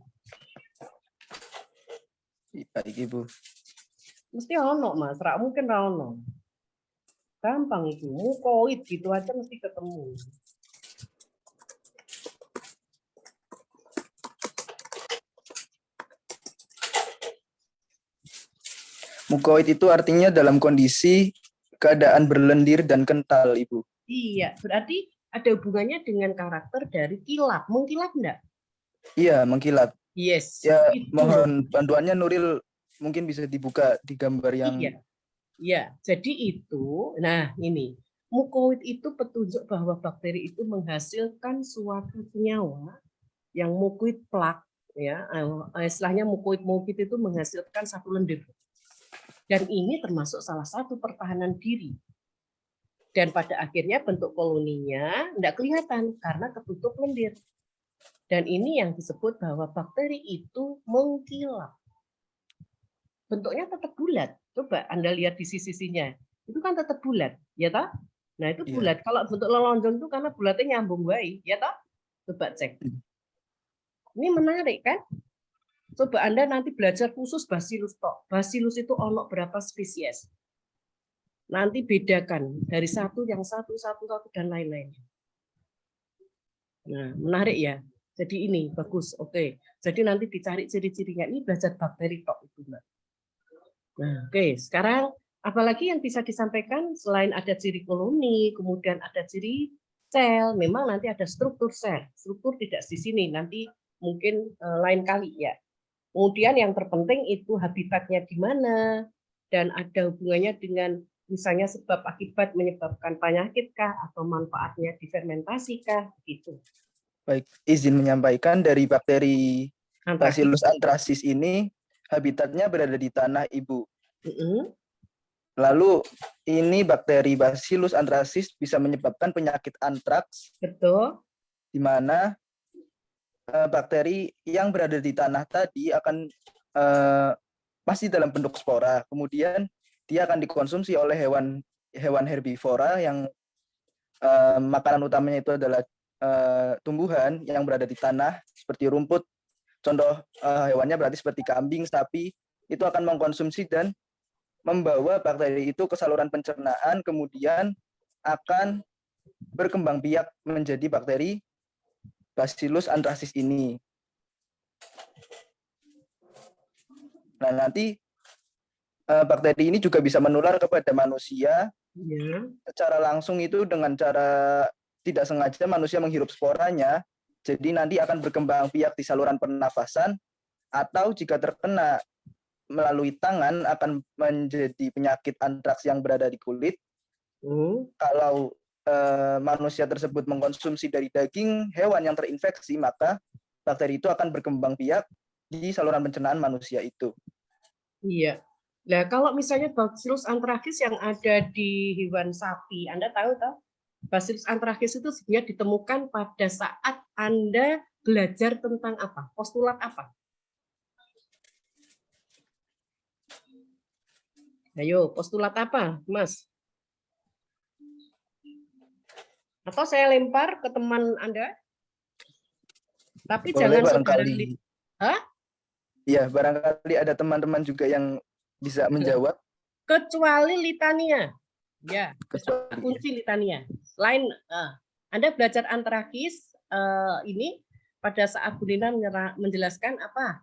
Baik Ibu. Mesti ono Mas, rak mungkin ra ono. Gampang itu, mukoid gitu aja mesti ketemu. Mukoid itu artinya dalam kondisi keadaan berlendir dan kental, Ibu. Iya, berarti ada hubungannya dengan karakter dari kilap. Mengkilap enggak? Iya, mengkilap. Yes. Ya, itu. mohon bantuannya Nuril mungkin bisa dibuka di gambar yang... Iya. Ya, jadi itu, nah ini, mukoid itu petunjuk bahwa bakteri itu menghasilkan suatu senyawa yang mukoid plak, ya, istilahnya mukoid itu menghasilkan satu lendir. Dan ini termasuk salah satu pertahanan diri. Dan pada akhirnya bentuk koloninya tidak kelihatan karena ketutup lendir. Dan ini yang disebut bahwa bakteri itu mengkilap. Bentuknya tetap bulat. Coba Anda lihat di sisi-sisinya. Itu kan tetap bulat, ya toh? Nah, itu bulat. Kalau bentuk lonjong itu karena bulatnya nyambung baik, ya toh? Coba cek. Ini menarik kan? Coba Anda nanti belajar khusus Bacillus tok. Bacillus itu ono berapa spesies? Nanti bedakan dari satu dan lain-lain. Nah, menarik ya. Jadi ini bagus. Oke. Jadi nanti dicari ciri-cirinya. Ini belajar bakteri tok itu, Mbak. Nah, oke. Sekarang apalagi yang bisa disampaikan selain ada ciri koloni, kemudian ada ciri sel, memang nanti ada struktur sel. Struktur tidak di sini, nanti mungkin lain kali ya. Kemudian yang terpenting itu habitatnya di mana dan ada hubungannya dengan misalnya sebab akibat menyebabkan penyakit kah atau manfaatnya difermentasi kah gitu. Baik, izin menyampaikan dari bakteri Bacillus anthracis ini habitatnya berada di tanah Ibu. Lalu ini bakteri Bacillus anthracis bisa menyebabkan penyakit antraks. Betul. Di mana bakteri yang berada di tanah tadi akan masih dalam bentuk spora. Kemudian dia akan dikonsumsi oleh hewan herbivora yang makanan utamanya itu adalah tumbuhan yang berada di tanah seperti rumput. Contoh hewannya berarti seperti kambing, sapi, itu akan mengkonsumsi dan membawa bakteri itu ke saluran pencernaan, kemudian akan berkembang biak menjadi bakteri Bacillus anthracis ini. Nah, nanti bakteri ini juga bisa menular kepada manusia secara langsung, itu dengan cara tidak sengaja manusia menghirup sporanya, jadi nanti akan berkembang biak di saluran pernafasan, atau jika terkena melalui tangan akan menjadi penyakit antraks yang berada di kulit. Kalau manusia tersebut mengkonsumsi dari daging hewan yang terinfeksi, maka bakteri itu akan berkembang biak di saluran pencernaan manusia itu. Iya. Nah, kalau misalnya Bacillus anthracis yang ada di hewan sapi, Anda tahu toh? Bacillus anthracis itu sebenarnya ditemukan pada saat Anda belajar tentang apa? Postulat apa? Ayo, postulat apa, Mas? Atau saya lempar ke teman Anda? Tapi Boleh, jangan barangkali. Hah? Ya, barangkali ada teman-teman juga yang bisa menjawab. Kecuali litania. Ya, kunci litania. Selain Anda belajar antrakis ini pada saat Bu Nina menjelaskan apa?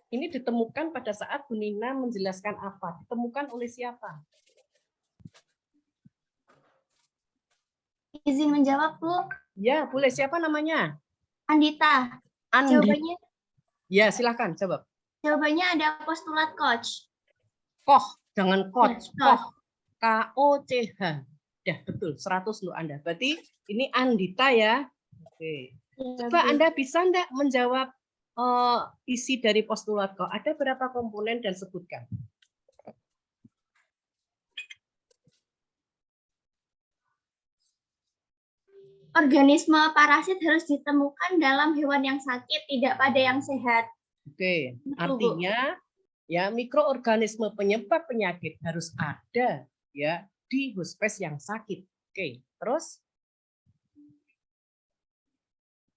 Ini ditemukan pada saat Bu Nina menjelaskan apa? Ditemukan oleh siapa? Izin menjawab, Bu. Ya, boleh. Siapa namanya? Andita. Andi. Jawabannya, Ya, silakan jawab. jawabannya ada postulat Koch. Koch, jangan Koch. Ya, Koch. K-O-C-H. Ya, betul. 100 loh Anda. Berarti ini Andita ya. Oke. Coba Anda bisa enggak menjawab isi dari postulat Koch? Ada berapa komponen dan sebutkan. Organisme parasit harus ditemukan dalam hewan yang sakit, tidak pada yang sehat. Oke, artinya ya mikroorganisme penyebab penyakit harus ada ya di hospes yang sakit. Oke, terus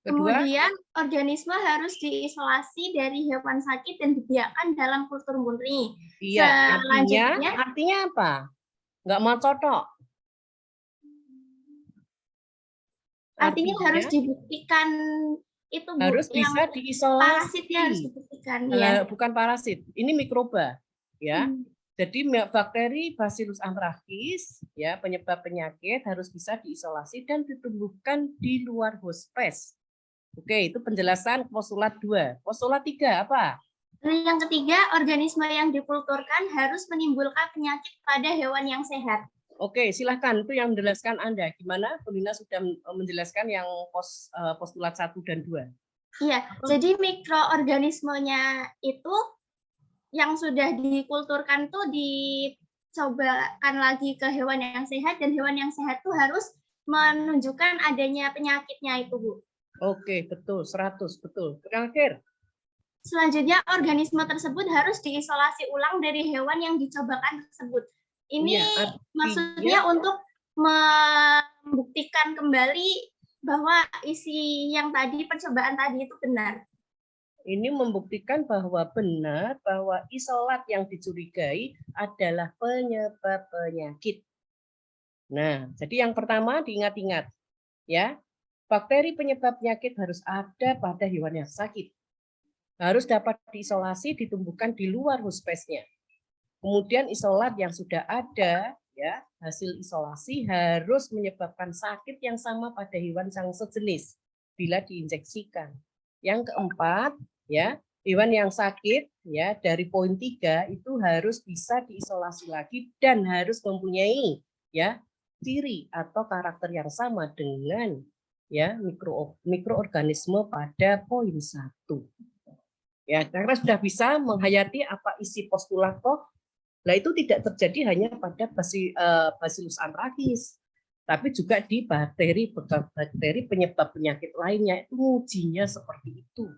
kedua, kemudian organisme harus diisolasi dari hewan sakit dan dibiarkan dalam kultur murni. Iya, Selanjutnya, artinya apa? Nggak mau cocok. Artinya harus dibuktikan itu, Bu, harus bisa yang diisolasi. parasitnya harus dibuktikan. Ya. Bukan parasit, ini mikroba, ya. Jadi bakteri Bacillus anthracis, ya penyebab penyakit harus bisa diisolasi dan ditumbuhkan di luar hospes. Oke, itu penjelasan postulat 2. Postulat 3 apa? Yang ketiga, organisme yang dikulturkan harus menimbulkan penyakit pada hewan yang sehat. Oke, silahkan. Itu yang menjelaskan Anda. Gimana? Bu Nina sudah menjelaskan yang postulat 1 dan 2. Iya, jadi mikroorganismenya itu yang sudah dikulturkan tuh dicobakan lagi ke hewan yang sehat, dan hewan yang sehat tuh harus menunjukkan adanya penyakitnya itu, Bu. Oke, betul. 100, betul. Terakhir. Selanjutnya, organisme tersebut harus diisolasi ulang dari hewan yang dicobakan tersebut. Ini maksudnya untuk membuktikan kembali bahwa isi yang tadi, percobaan tadi itu benar. Ini membuktikan bahwa benar bahwa isolat yang dicurigai adalah penyebab penyakit. Nah, jadi yang pertama diingat-ingat ya, bakteri penyebab penyakit harus ada pada hewan yang sakit. Harus dapat diisolasi, ditumbuhkan di luar hospesnya. Kemudian isolat yang sudah ada, ya hasil isolasi harus menyebabkan sakit yang sama pada hewan yang sejenis bila diinjeksikan. Yang keempat, ya hewan yang sakit, ya dari poin 3 itu harus bisa diisolasi lagi dan harus mempunyai ya ciri atau karakter yang sama dengan ya mikroorganisme pada poin 1. Ya, karena sudah bisa menghayati apa isi postulat Koch. Nah, itu tidak terjadi hanya pada Bacillus anthracis, tapi juga di bakteri penyebab penyakit lainnya. Itu ujinya seperti itu.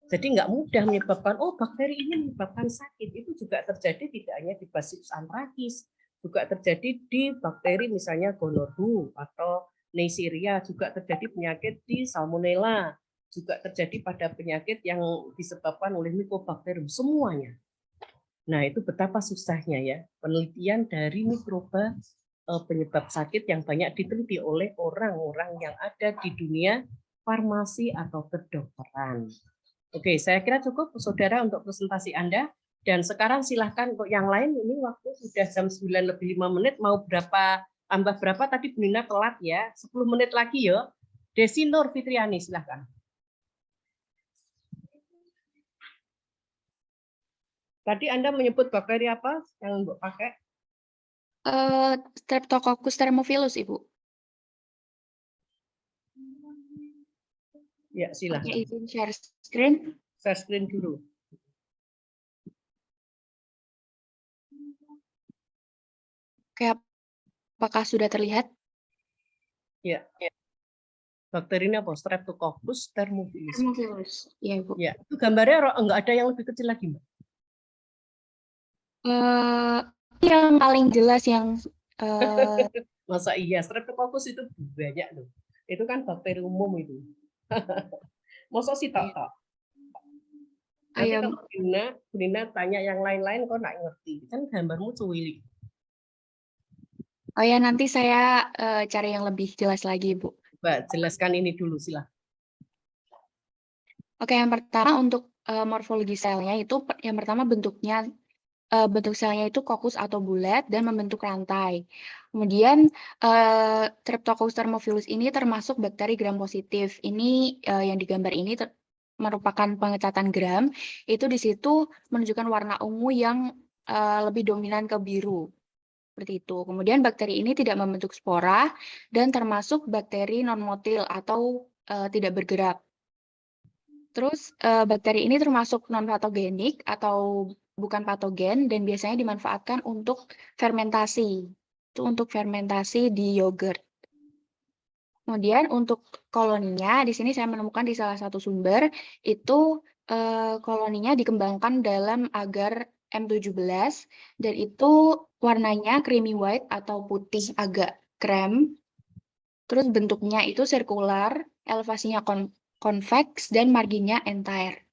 Jadi nggak mudah menyebabkan, oh bakteri ini menyebabkan sakit. Itu juga terjadi tidak hanya di Bacillus anthracis, juga terjadi di bakteri misalnya gonorrhea atau Neisseria, juga terjadi penyakit di Salmonella. juga terjadi pada penyakit yang disebabkan oleh Mycobacterium semuanya. Nah, itu betapa susahnya ya penelitian dari mikroba penyebab sakit yang banyak diteliti oleh orang-orang yang ada di dunia farmasi atau kedokteran. Oke, saya kira cukup saudara untuk presentasi Anda. Dan sekarang silahkan untuk yang lain, ini waktu sudah jam 9:05, mau berapa, tambah berapa tadi Bu Nina telat ya, 10 menit lagi ya. Desi Nur Fitriani, silahkan. Tadi Anda menyebut bakteri apa yang Mbak pakai? Streptococcus thermophilus, Ibu. Ya, silahkan. Oke, izin share screen. Share screen dulu. Oke, apakah sudah terlihat? Ya. Bakteri ini apa? Streptococcus thermophilus. Thermophilus, ya Bu. Ya, itu gambarnya enggak ada yang lebih kecil lagi, Mbak? Yang paling jelas yang Masa iya, Streptococcus itu banyak loh. Itu kan bakteri umum itu. Masa sih tak. Nanti kalau Bu Nina tanya yang lain-lain kok nggak ngerti. Kan gambarmu cuwilik. Oh ya, nanti saya cari yang lebih jelas lagi, Bu. Mbak, jelaskan ini dulu, silahkan. Oke, yang pertama untuk morfologi selnya itu, yang pertama bentuknya, bentuk selnya itu kokus atau bulat dan membentuk rantai. Kemudian Streptococcus thermophilus ini termasuk bakteri gram positif. Ini yang digambar ini merupakan pengecatan gram. Itu di situ menunjukkan warna ungu yang lebih dominan ke biru. Seperti itu. Kemudian bakteri ini tidak membentuk spora dan termasuk bakteri non-motil atau tidak bergerak. Terus bakteri ini termasuk non-patogenik atau bukan patogen dan biasanya dimanfaatkan untuk fermentasi. Itu untuk fermentasi di yogurt. Kemudian untuk koloninya, di sini saya menemukan di salah satu sumber, itu koloninya dikembangkan dalam agar M17 dan itu warnanya creamy white atau putih agak krem. Terus bentuknya itu sirkular, elevasinya convex dan marginnya entire.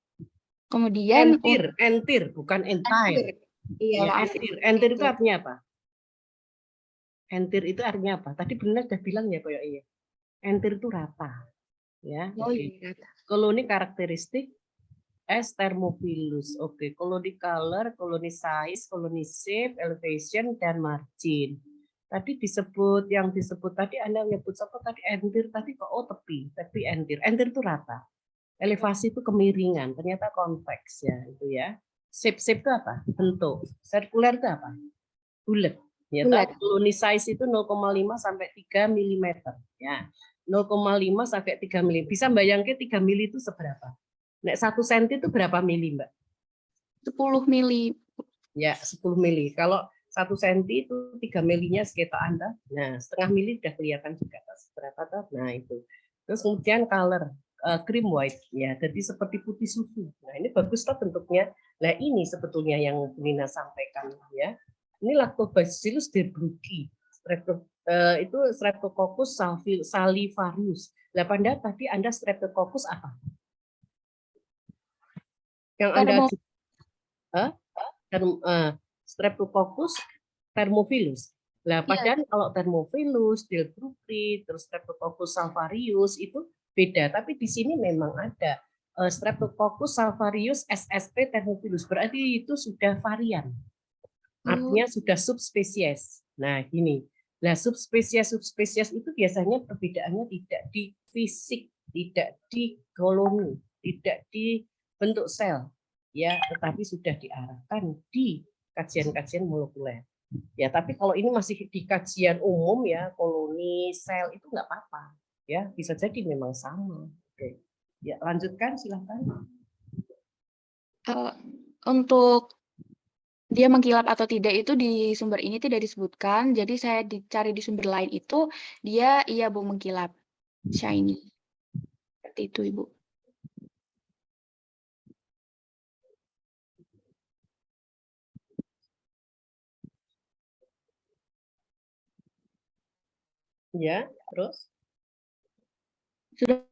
Kemudian entir bukan entire. Iya, Ya, maaf. entir itu artinya apa? Entir itu artinya apa? Tadi benar sudah bilang ya kayak iya. Entir itu rata. Ya, oh, oke. iya, rata. Koloni karakteristik S. thermophilus. Oke, koloni color, koloni size, koloni shape, elevation, dan margin. Tadi disebut, yang disebut tadi Anda menyebut apa tadi? Entir tadi kok, oh tepi entir. Entir itu rata. Elevasi itu kemiringan, ternyata convex ya, itu ya. Shape itu apa? Bentuk. Circular itu apa? Bulat. Ya, koloni size itu 0,5 sampai 3 mm. Ya. 0,5 sampai 3 mm. Bisa bayangkan 3 mm itu seberapa? Nek 1 cm itu berapa mili, Mbak? 10 mili. Ya, 10 mili. Kalau 1 cm itu 3 milinya sekitar Anda. Nah, setengah mili sudah kelihatan juga seberapa tuh. Nah, itu. Terus kemudian color cream white ya. Jadi seperti putih susu. Nah, ini bagus tuh bentuknya. Nah, ini sebetulnya yang Nina sampaikan ya. Ini Lactobacillus delbrueckii. Itu Streptococcus salivarius. Lah pada tadi Anda Streptococcus apa? Yang Anda Streptococcus thermophilus. Lah padahal kalau thermophilus, delbrueckii, terus Streptococcus salivarius itu beda, tapi di sini memang ada Streptococcus salivarius SSP thermophilus. Berarti itu sudah varian. Artinya sudah subspesies. Nah, gini. Nah, subspesies itu biasanya perbedaannya tidak di fisik, tidak di koloni, tidak di bentuk sel, ya, tetapi sudah diarahkan di kajian-kajian molekuler. Ya, tapi kalau ini masih di kajian umum ya, koloni, sel itu nggak apa-apa, ya, bisa jadi memang sama. Oke, ya lanjutkan silahkan. Untuk dia mengkilap atau tidak itu di sumber ini tidak disebutkan, jadi saya dicari di sumber lain itu dia iya Bu mengkilap, shiny. Seperti itu Ibu. Ya, terus? Sudah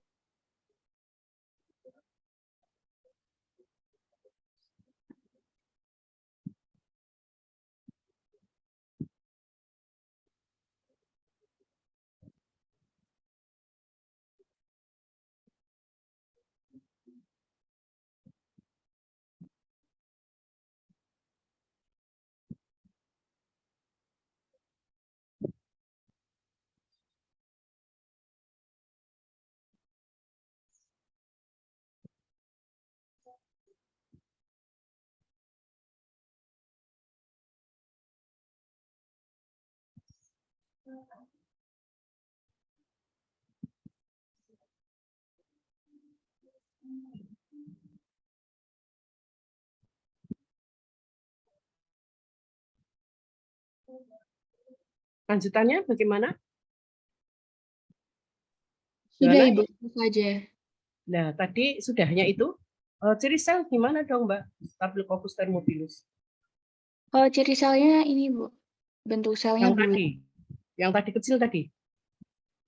Lanjutannya bagaimana? Sudah, Gimana? Ibu, itu saja. Nah, tadi sudahnya itu. Ciri sel gimana dong, Mbak? Staphylococcus thermophilus. Kalau ciri selnya ini, Bu. Bentuk selnya Yang bulat. tadi. Yang tadi kecil tadi.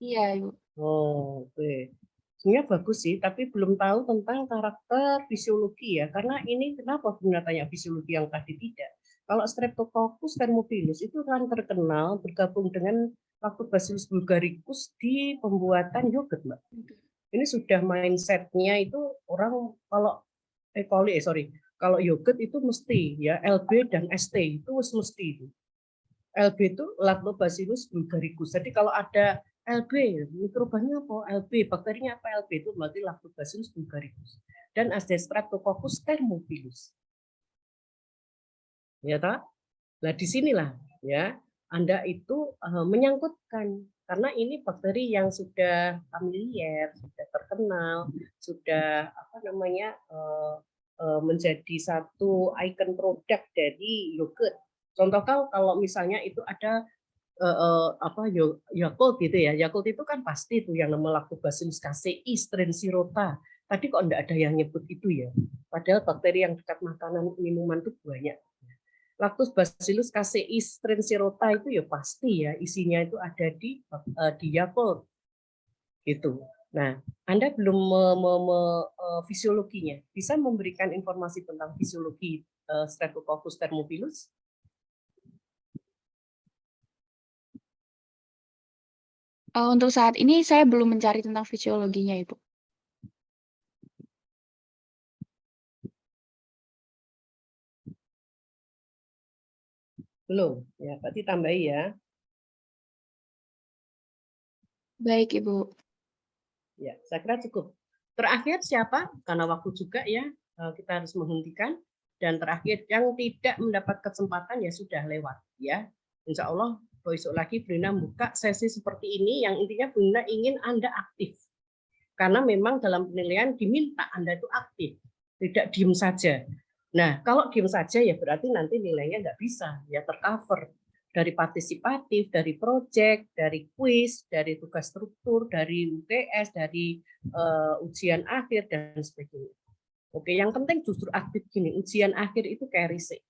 Iya, Ibu. Oh, oke. Sebenarnya bagus sih, tapi belum tahu tentang karakter fisiologi ya. Karena ini kenapa Bunda tanya fisiologi yang tadi tidak. Kalau Streptococcus thermophilus itu kan terkenal bergabung dengan Lactobacillus bulgaricus di pembuatan yogurt, Mbak. Ini sudah mindsetnya itu orang kalau kalau yogurt itu mesti ya LB dan ST itu mesti itu. LB itu Lactobacillus bulgaricus. Jadi kalau ada LB, mikrobanya apa? LB, bakterinya apa? LB itu berarti Lactobacillus bulgaricus. Dan ada Streptococcus thermophilus. Ya toh? Nah, disinilah ya Anda itu menyangkutkan karena ini bakteri yang sudah familiar, sudah terkenal, sudah menjadi satu ikon produk dari yogurt. Contoh kalau misalnya itu ada Yakult gitu ya. Yakult itu kan pasti tuh yang nama Lactobacillus casei strain sirota. Tadi kok enggak ada yang nyebut itu ya. Padahal bakteri yang dekat makanan minuman itu banyak. Lactobacillus casei strain sirota itu ya pasti ya isinya itu ada di Yakult. Gitu. Nah, Anda belum fisiologinya. Bisa memberikan informasi tentang fisiologi Streptococcus thermophilus? Untuk saat ini saya belum mencari tentang fisiologinya, Ibu. Belum, ya berarti tambahi ya. Baik, Ibu. Ya, saya kira cukup. Terakhir siapa? Karena waktu juga ya, kita harus menghentikan. Dan terakhir yang tidak mendapat kesempatan ya sudah lewat ya. Insya Allah besok lagi Brina buka sesi seperti ini yang intinya Brina ingin Anda aktif. Karena memang dalam penilaian diminta Anda itu aktif, tidak diem saja. Nah, kalau diem saja ya berarti nanti nilainya nggak bisa ya tercover. Dari partisipatif, dari proyek, dari kuis, dari tugas struktur, dari UTS, dari ujian akhir dan sebagainya. Oke, yang penting justru aktif gini. Ujian akhir itu kayak risik,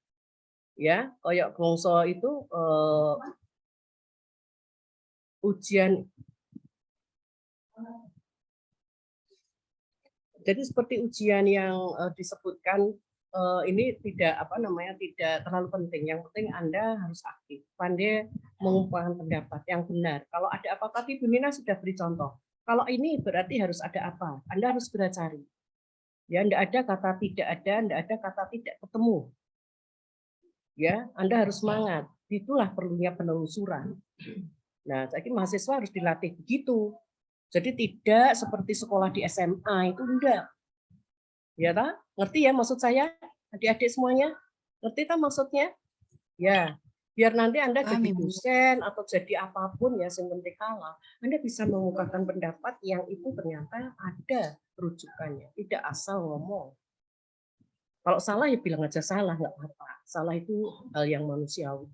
ya. Kayak gongso itu ujian. Jadi seperti ujian yang disebutkan ini tidak tidak terlalu penting. Yang penting Anda harus aktif, pandai mengumpulkan pendapat yang benar. Kalau ada apa tadi Bu Nina sudah beri contoh. Kalau ini berarti harus ada apa? Anda harus segera cari. Ya, enggak ada kata tidak ada, enggak ada kata tidak ketemu. Ya, Anda harus semangat. Itulah perlunya penelusuran. Nah, jadi mahasiswa harus dilatih begitu. Jadi tidak seperti sekolah di SMA itu enggak. Ya, tak? Ngerti ya maksud saya? Adik-adik semuanya? Ngerti tak maksudnya? Ya, biar nanti Anda jadi dosen atau jadi apapun ya, yang penting kalah. Anda bisa mengungkapkan pendapat yang itu ternyata ada rujukannya, tidak asal ngomong. Kalau salah ya bilang aja salah, nggak apa-apa. Salah itu hal yang manusiawi.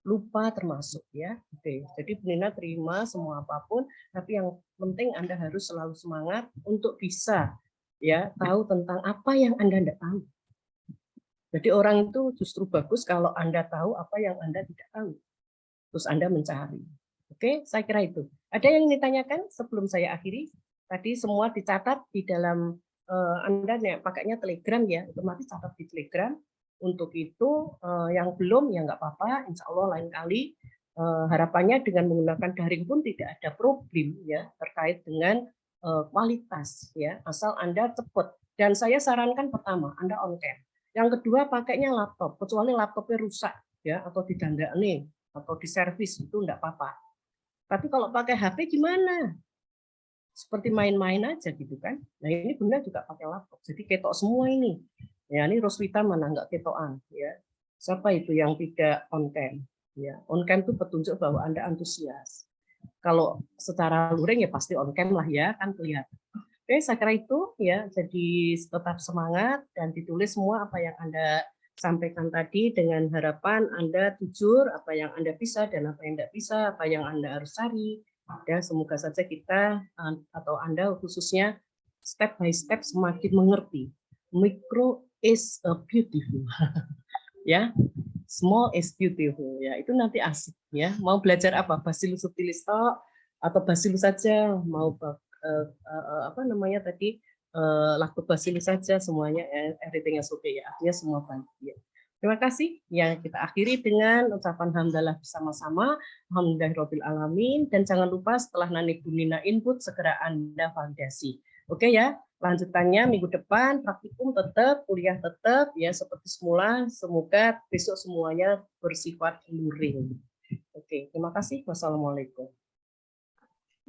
Lupa termasuk ya. Oke, jadi Bu Nina terima semua apapun, tapi yang penting Anda harus selalu semangat untuk bisa ya tahu tentang apa yang Anda tidak tahu. Jadi orang itu justru bagus kalau Anda tahu apa yang Anda tidak tahu. Terus Anda mencari. Oke, saya kira itu. Ada yang ingin ditanyakan sebelum saya akhiri? Tadi semua dicatat di dalam Anda pakainya Telegram ya, otomatis catat di Telegram. Untuk itu yang belum ya nggak apa-apa, insya Allah lain kali. Harapannya dengan menggunakan daring pun tidak ada problem ya terkait dengan kualitas ya, asal Anda cepat. Dan saya sarankan pertama Anda on cam. Yang kedua pakainya laptop, kecuali laptopnya rusak ya atau didandani atau diservis itu enggak apa-apa. Tapi kalau pakai HP gimana? Seperti main-main aja gitu kan. Nah, ini Bunda juga pakai laptop. Jadi ketok semua ini. Ya, ini Roswita mana enggak ketokan ya. Siapa itu yang tidak on cam? Ya, on cam itu petunjuk bahwa Anda antusias. Kalau secara luring ya pasti on cam lah ya, kan kelihatan. Oke, saya kira itu ya. Jadi tetap semangat dan ditulis semua apa yang Anda sampaikan tadi dengan harapan Anda jujur apa yang Anda bisa dan apa yang tidak bisa, apa yang Anda harus cari. Dan semoga saja kita atau Anda khususnya step by step semakin mengerti. Micro is beautiful. Ya, small is beautiful. Ya, itu nanti asik ya. Mau belajar apa? Bacillus subtilis atau Bacillus saja, mau apa namanya tadi Lactobacillus saja, semuanya everything is okay ya. Artinya semua baik ya. Terima kasih. Ya, kita akhiri dengan ucapan hamdalah bersama-sama. Alhamdulillahirabbil alamin, dan jangan lupa setelah Nani Bunina input segera Anda validasi. Oke ya. Lanjutannya minggu depan praktikum tetap, kuliah tetap ya seperti semula. Semoga besok semuanya bersifat luring. Oke, terima kasih. Wassalamualaikum.